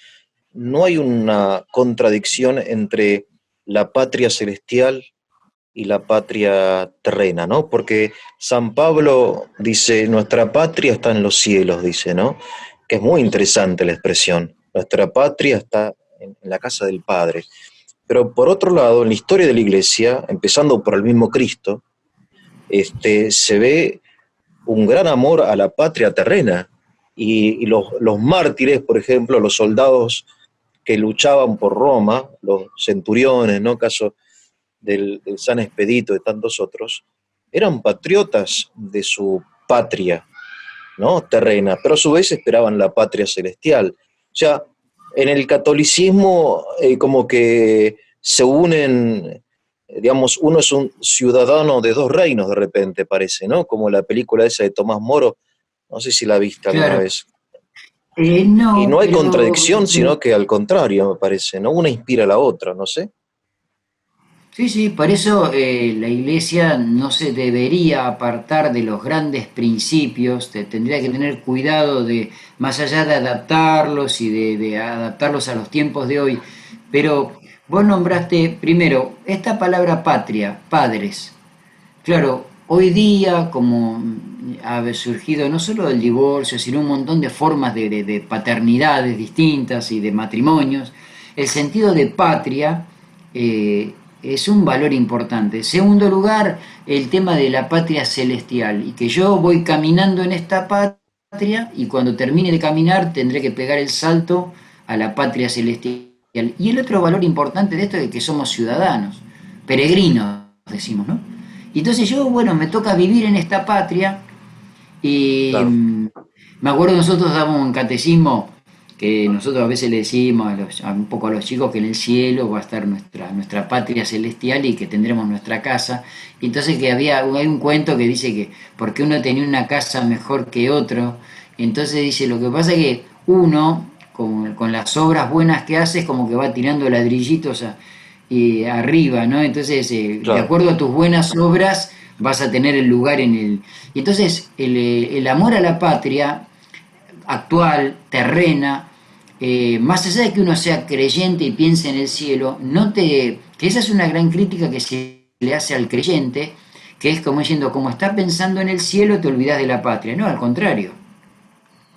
no hay una contradicción entre la patria celestial y la patria terrena, ¿no? Porque San Pablo dice, nuestra patria está en los cielos, dice, ¿no? Que es muy interesante la expresión. Nuestra patria está en la casa del Padre. Pero por otro lado, en la historia de la Iglesia, empezando por el mismo Cristo, se ve un gran amor a la patria terrena. Y los mártires, por ejemplo, los soldados que luchaban por Roma, los centuriones, ¿no? Caso del San Expedito y tantos otros, eran patriotas de su patria, ¿no? Terrena, pero a su vez esperaban la patria celestial. O sea, en el catolicismo como que se unen, digamos, uno es un ciudadano de dos reinos de repente, parece, ¿no? Como la película esa de Tomás Moro, no sé si la viste alguna Claro. vez. Y No, no hay pero contradicción, sino que al contrario, me parece, ¿no? Una inspira a la otra, no sé. sí, sí, por eso la Iglesia no se debería apartar de los grandes principios, tendría que tener cuidado de, más allá de adaptarlos y de adaptarlos a los tiempos de hoy. Pero vos nombraste primero esta palabra patria, padres. Claro, hoy día, como ha surgido no solo el divorcio, sino un montón de formas de paternidades distintas y de matrimonios, el sentido de patria es un valor importante. Segundo lugar, el tema de la patria celestial, y que yo voy caminando en esta patria y cuando termine de caminar tendré que pegar el salto a la patria celestial. Y el otro valor importante de esto es que somos ciudadanos, peregrinos, decimos, ¿no? Y entonces yo, bueno, me toca vivir en esta patria y Claro. me acuerdo nosotros dábamos un catecismo que nosotros a veces le decimos un poco a los chicos que en el cielo va a estar nuestra patria celestial y que tendremos nuestra casa. Y entonces que hay un cuento que dice que porque uno tenía una casa mejor que otro, entonces dice, lo que pasa es que uno, con las obras buenas que hace, es como que va tirando ladrillitos arriba, ¿no? Entonces, de Claro, acuerdo a tus buenas obras, vas a tener el lugar en el... Y entonces, el amor a la patria actual, terrena, más allá de que uno sea creyente y piense en el cielo, que esa es una gran crítica que se le hace al creyente, que es como diciendo, como está pensando en el cielo, te olvidas de la patria. No, al contrario.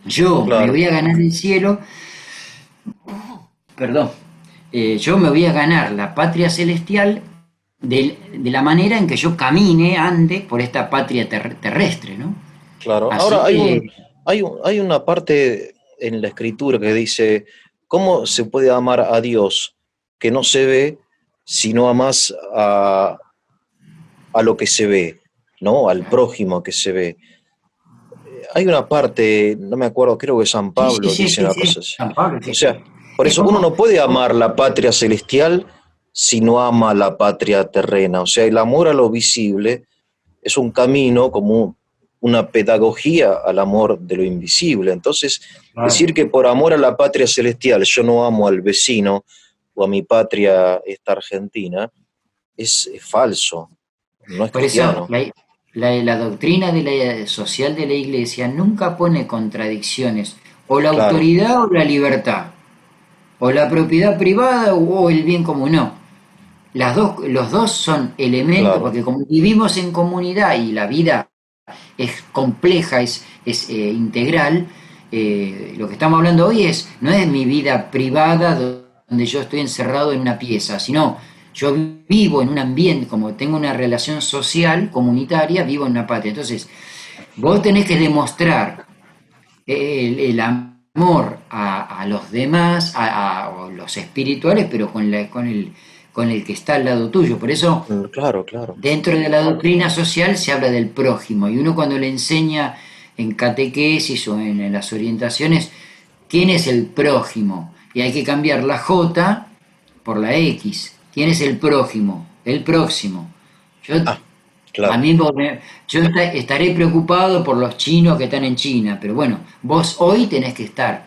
Yo me claro. voy a ganar el cielo, perdón, yo me voy a ganar la patria celestial de la manera en que yo camine, ande por esta patria terrestre, ¿no? Claro, Así ahora que, hay una parte en la escritura que dice, ¿cómo se puede amar a Dios que no se ve si no amas a lo que se ve, ¿no? Al claro. prójimo que se ve. Hay una parte, no me acuerdo, creo que San Sí, sí, Pablo sí, dice sí, una sí. cosa así. San Pablo, O sí, sí. sea, por Es eso uno no como, puede amar la patria celestial si no ama la patria terrena. O sea, el amor a lo visible es un camino como una pedagogía al amor de lo invisible. Entonces, claro. decir que por amor a la patria celestial yo no amo al vecino o a mi patria esta Argentina es falso, no es Por eso, cristiano. la doctrina social de la Iglesia nunca pone contradicciones, o la Claro, autoridad o la libertad, o la propiedad privada o el bien común, no. Los dos son elementos, claro, porque como vivimos en comunidad y la vida es compleja, es integral, lo que estamos hablando hoy no es mi vida privada donde yo estoy encerrado en una pieza, sino yo vivo en un ambiente, como tengo una relación social, comunitaria, vivo en una patria. Entonces, vos tenés que demostrar el amor a los demás, a los espirituales, pero con el que está al lado tuyo. Por eso, claro, claro. dentro de la doctrina social se habla del prójimo y uno cuando le enseña en catequesis o en las orientaciones quién es el prójimo y hay que cambiar la J por la X. ¿Quién es el prójimo? El próximo. Yo, Ah, a claro, mí, estaré preocupado por los chinos que están en China, pero bueno, vos hoy tenés que estar.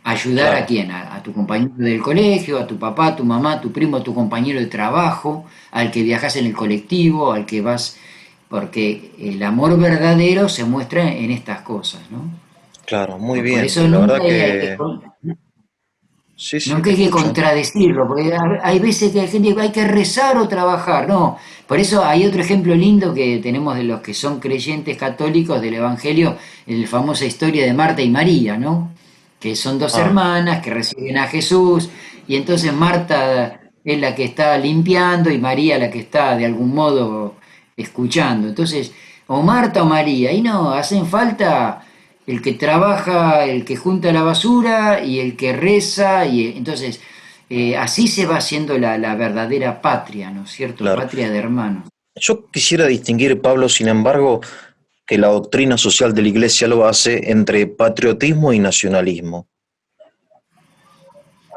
¿Ayudar a claro, quién? A tu compañero del colegio, a tu papá, a tu mamá, a tu primo, a tu compañero de trabajo, al que viajas en el colectivo, al que vas... Porque el amor verdadero se muestra en estas cosas, ¿no? claro, muy Por bien. eso La nunca verdad que sí, sí, nunca te hay que escucho. contradecirlo, porque hay veces que hay gente hay que rezar o trabajar, no. Por eso hay otro ejemplo lindo que tenemos de los que son creyentes católicos del Evangelio, la famosa historia de Marta y María, ¿no? Que son dos Ah, hermanas que reciben a Jesús, y entonces Marta es la que está limpiando y María la que está de algún modo escuchando. Entonces, o Marta o María, y no, hacen falta el que trabaja, el que junta la basura y el que reza, y entonces así se va haciendo la verdadera patria, ¿no es cierto? claro. Patria de hermanos. Yo quisiera distinguir, Pablo, sin embargo, que la doctrina social de la Iglesia lo hace entre patriotismo y nacionalismo.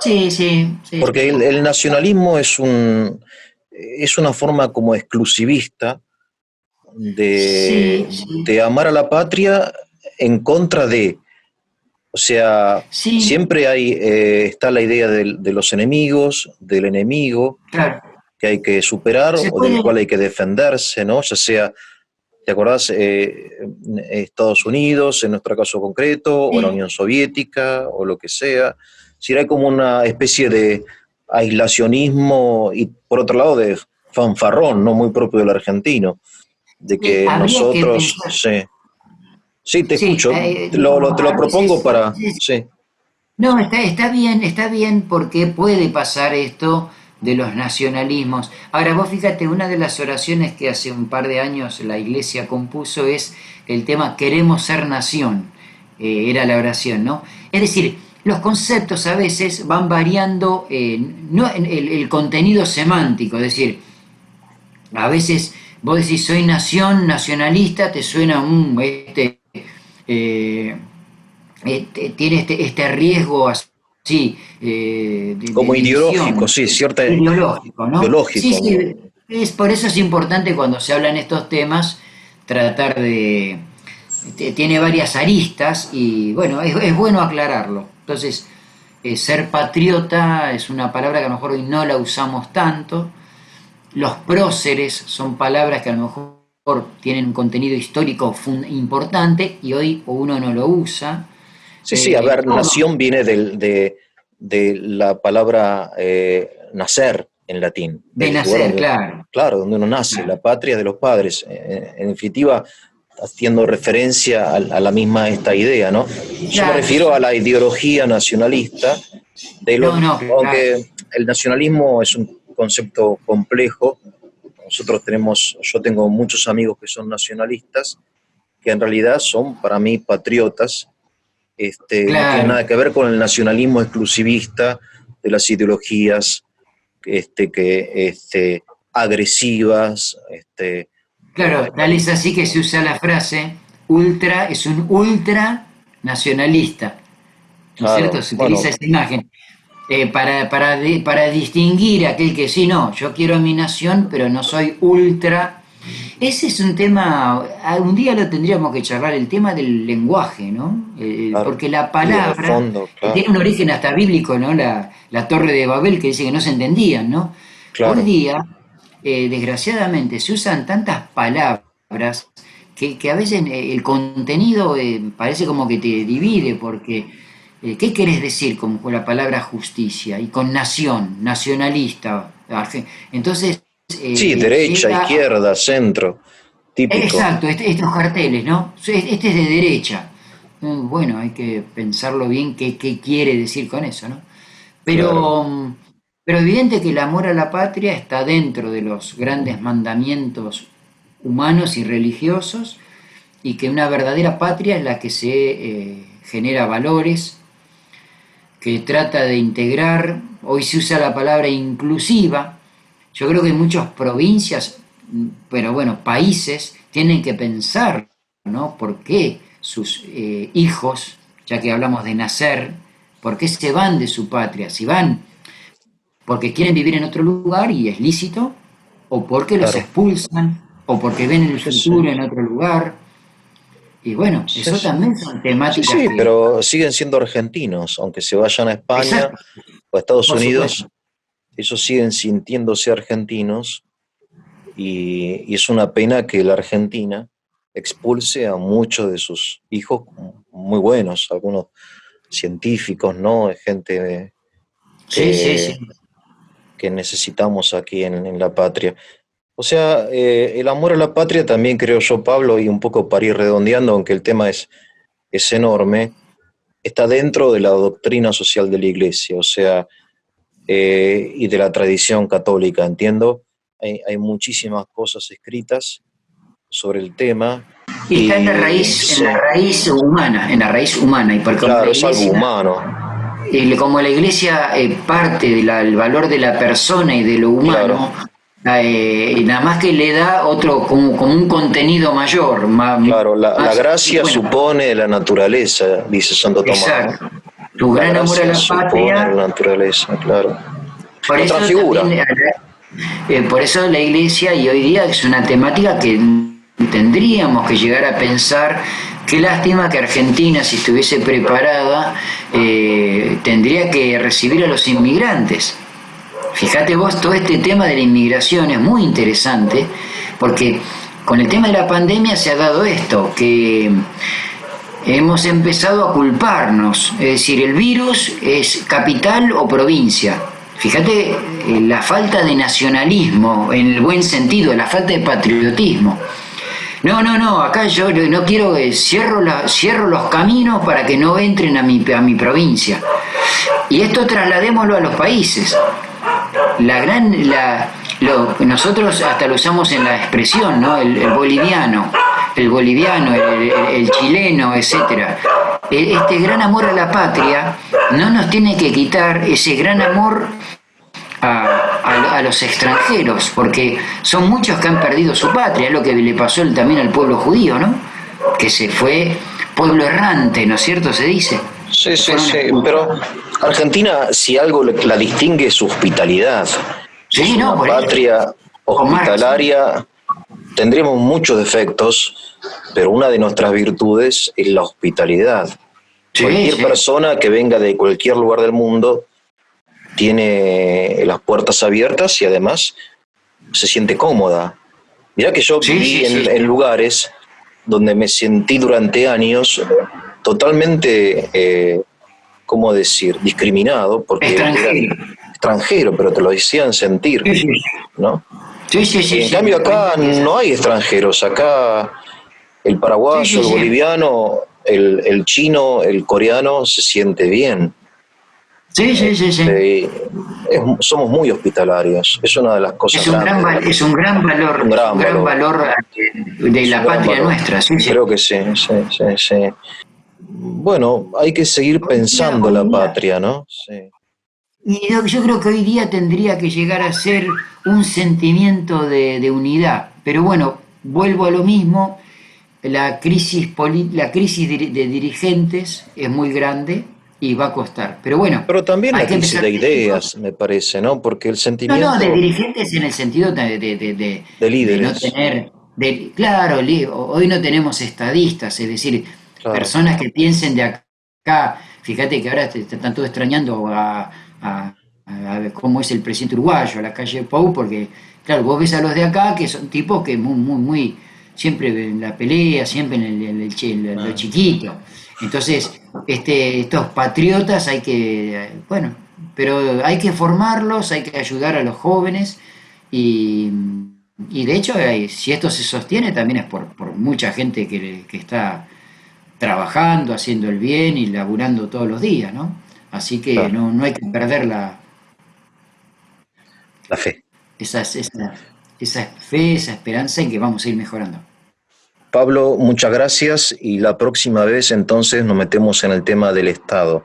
Sí, sí, sí. Porque el nacionalismo es una forma como exclusivista Sí, sí, de amar a la patria en contra de, o sea, sí, siempre hay, está la idea de los enemigos, del enemigo, claro. que hay que superar Se o del puede, cual hay que defenderse, ¿no? Ya sea, ¿te acordás? Estados Unidos, en nuestro caso concreto, o la sí, Unión Soviética, o lo que sea. Si hay como una especie de aislacionismo y, por otro lado, de fanfarrón, no muy propio del argentino, de que habría que nosotros, pensar, sí, sí, te sí, escucho, digamos, te lo a propongo veces, para, sí, no, está bien porque puede pasar esto de los nacionalismos. Ahora, vos fíjate, una de las oraciones que hace un par de años la iglesia compuso es el tema Queremos ser nación, era la oración, ¿no? Es decir, los conceptos a veces van variando, no en el contenido semántico, es decir, a veces vos decís soy nación, nacionalista, te suena eh, tiene este riesgo así de como ideológico, división sí, cierta ideológico, ¿no? Sí, ideológico, sí, por eso es importante cuando se hablan estos temas tratar tiene varias aristas y bueno, es bueno aclararlo. Entonces, ser patriota es una palabra que a lo mejor hoy no la usamos tanto. Los próceres son palabras que a lo mejor tienen un contenido histórico importante y hoy uno no lo usa. sí, sí, a ver, Todo nación viene de la palabra nacer en latín, de del lugar nacer, donde, claro, claro, donde uno nace, claro, la patria de los padres, en definitiva, haciendo referencia a la misma esta idea, ¿no? Yo me claro, refiero a la ideología nacionalista, no, no, claro, aunque el nacionalismo es un concepto complejo, yo tengo muchos amigos que son nacionalistas, que en realidad son para mí patriotas, no tiene claro, nada que ver con el nacionalismo exclusivista de las ideologías agresivas. claro, tal es así que se usa la frase ultra, es un ultra nacionalista, ¿no es cierto? Claro, Se utiliza bueno, esa imagen. Para distinguir a aquel que sí, no, yo quiero mi nación, pero no soy ultra. Ese es un tema, un día lo tendríamos que charlar, el tema del lenguaje, ¿no? claro. Porque la Y en el palabra fondo, tiene claro, un origen hasta bíblico, ¿no? La Torre de Babel que dice que no se entendían, ¿no? Hoy claro, día, desgraciadamente, se usan tantas palabras que a veces el contenido parece como que te divide, porque ¿qué querés decir con la palabra justicia y con nación, nacionalista? Entonces, sí, derecha, llega. izquierda, centro, típico, Exacto, estos carteles, ¿no? Este es de derecha. Bueno, hay que pensarlo bien qué quiere decir con eso, ¿no? claro, Pero evidente que el amor a la patria está dentro de los grandes mandamientos humanos y religiosos y que una verdadera patria es la que se genera valores, que trata de integrar, hoy se usa la palabra inclusiva, yo creo que muchas provincias, pero bueno, países, tienen que pensar, ¿no? ¿Por qué sus hijos, ya que hablamos de nacer, por qué se van de su patria? Si van porque quieren vivir en otro lugar y es lícito, o porque los claro. expulsan, o porque ven el Sí, sí. futuro en otro lugar. Y bueno, Sí, eso sí. también son Sí, temáticas sí, que... pero siguen siendo argentinos, aunque se vayan a España Exacto, o a Estados por supuesto. Unidos, ellos siguen sintiéndose argentinos y es una pena que la Argentina expulse a muchos de sus hijos muy buenos, algunos científicos, ¿no? Gente Sí, sí, sí. que necesitamos aquí en la patria. O sea, el amor a la patria también creo yo, Pablo, y un poco para ir redondeando, aunque el tema es enorme, está dentro de la doctrina social de la Iglesia, o sea, y de la tradición católica, entiendo. Hay muchísimas cosas escritas sobre el tema Y está y en la sí, raíz humana, en la raíz humana. Y porque claro, es algo humano, como la iglesia parte del valor de la persona y de lo claro, humano, Y nada más que le da otro, como un contenido mayor. Claro, la gracia bueno, supone la naturaleza, dice Santo Tomás, ¿no? exacto. Tu La gran amor a gracia la supone patria, la naturaleza, claro. por Lo eso transfigura. también, por eso la iglesia, y hoy día es una temática que tendríamos que llegar a pensar. Qué lástima que Argentina, si estuviese preparada, tendría que recibir a los inmigrantes. Fíjate vos, todo este tema de la inmigración es muy interesante, porque con el tema de la pandemia se ha dado esto, que hemos empezado a culparnos, es decir, el virus es capital o provincia. Fíjate la falta de nacionalismo, en el buen sentido, la falta de patriotismo. No, no, no, acá yo no quiero, cierro los caminos para que no entren a mi provincia. Y esto trasladémoslo a los países. Nosotros hasta lo usamos en la expresión, ¿no? El boliviano, el chileno, etcétera. Este gran amor a la patria no nos tiene que quitar ese gran amor a los extranjeros, porque son muchos que han perdido su patria, es lo que le pasó también al pueblo judío, ¿no? Que se fue pueblo errante, ¿no es cierto? Se dice. Sí, sí, Fueron sí, pero expulsados. Argentina, si algo la distingue es su hospitalidad. Es Sí, no, una por eso. patria Con Marx. hospitalaria. Tendremos muchos defectos, pero una de nuestras virtudes es la hospitalidad. Sí, Cualquier sí. persona que venga de cualquier lugar del mundo tiene las puertas abiertas y además se siente cómoda. Mirá que yo Sí, viví sí, sí, en sí. lugares donde me sentí durante años totalmente, ¿cómo decir?, discriminado, porque era Extranjero. extranjero, pero te lo decían sentir, Sí, sí, ¿no? sí, sí, Y sí, en sí, cambio me acá cuentan que es no así. hay extranjeros, acá el Sí, paraguayo, sí, el sí. boliviano, el chino, el coreano se siente bien. Sí, sí, sí, sí. Somos muy hospitalarios, es una de las cosas grandes de la Es un gran un valor, es un gran gran valor, valor de es un la gran patria valor. nuestra, sí, sí. Creo que sí, sí, sí, sí. Bueno, hay que seguir Hoy día, pensando hoy la día, patria, ¿no? Sí. y yo creo que hoy día tendría que llegar a ser un sentimiento de unidad. Pero bueno, vuelvo a lo mismo, la crisis de dirigentes es muy grande y va a costar. Pero bueno, Pero también hay la que crisis empezar de de chicos. ideas, me parece, ¿no? Porque el No, no, de sentimiento dirigentes en el sentido de de no líderes, tener, claro, hoy no tenemos estadistas, es decir, claro. personas que piensen de acá. Fíjate que ahora te están todos extrañando a ver cómo es el presidente uruguayo, a la calle Pou, porque, claro, vos ves a los de acá que son tipos que muy, muy, muy, siempre en la pelea, siempre en lo Ah, chiquito. Entonces, estos patriotas hay que, bueno, pero hay que formarlos, hay que ayudar a los jóvenes y, y de hecho, si esto se sostiene también es por mucha gente que está trabajando, haciendo el bien y laburando todos los días, ¿no? Así que claro, no hay que perder la fe. esa fe, esa esperanza en que vamos a ir mejorando. Pablo, muchas gracias y la próxima vez entonces nos metemos en el tema del Estado.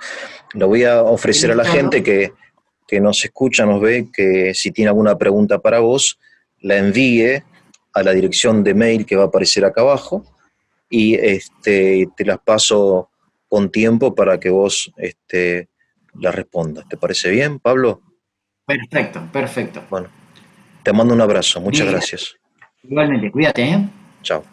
Le voy a El ofrecer a la Estado, gente que nos escucha, nos ve, que si tiene alguna pregunta para vos, la envíe a la dirección de mail que va a aparecer acá abajo y te las paso con tiempo para que vos las respondas. ¿Te parece bien, Pablo? perfecto, perfecto. Bueno, te mando un abrazo. Muchas Mil gracias. gracias. Igualmente, cuídate, ¿eh? Chao.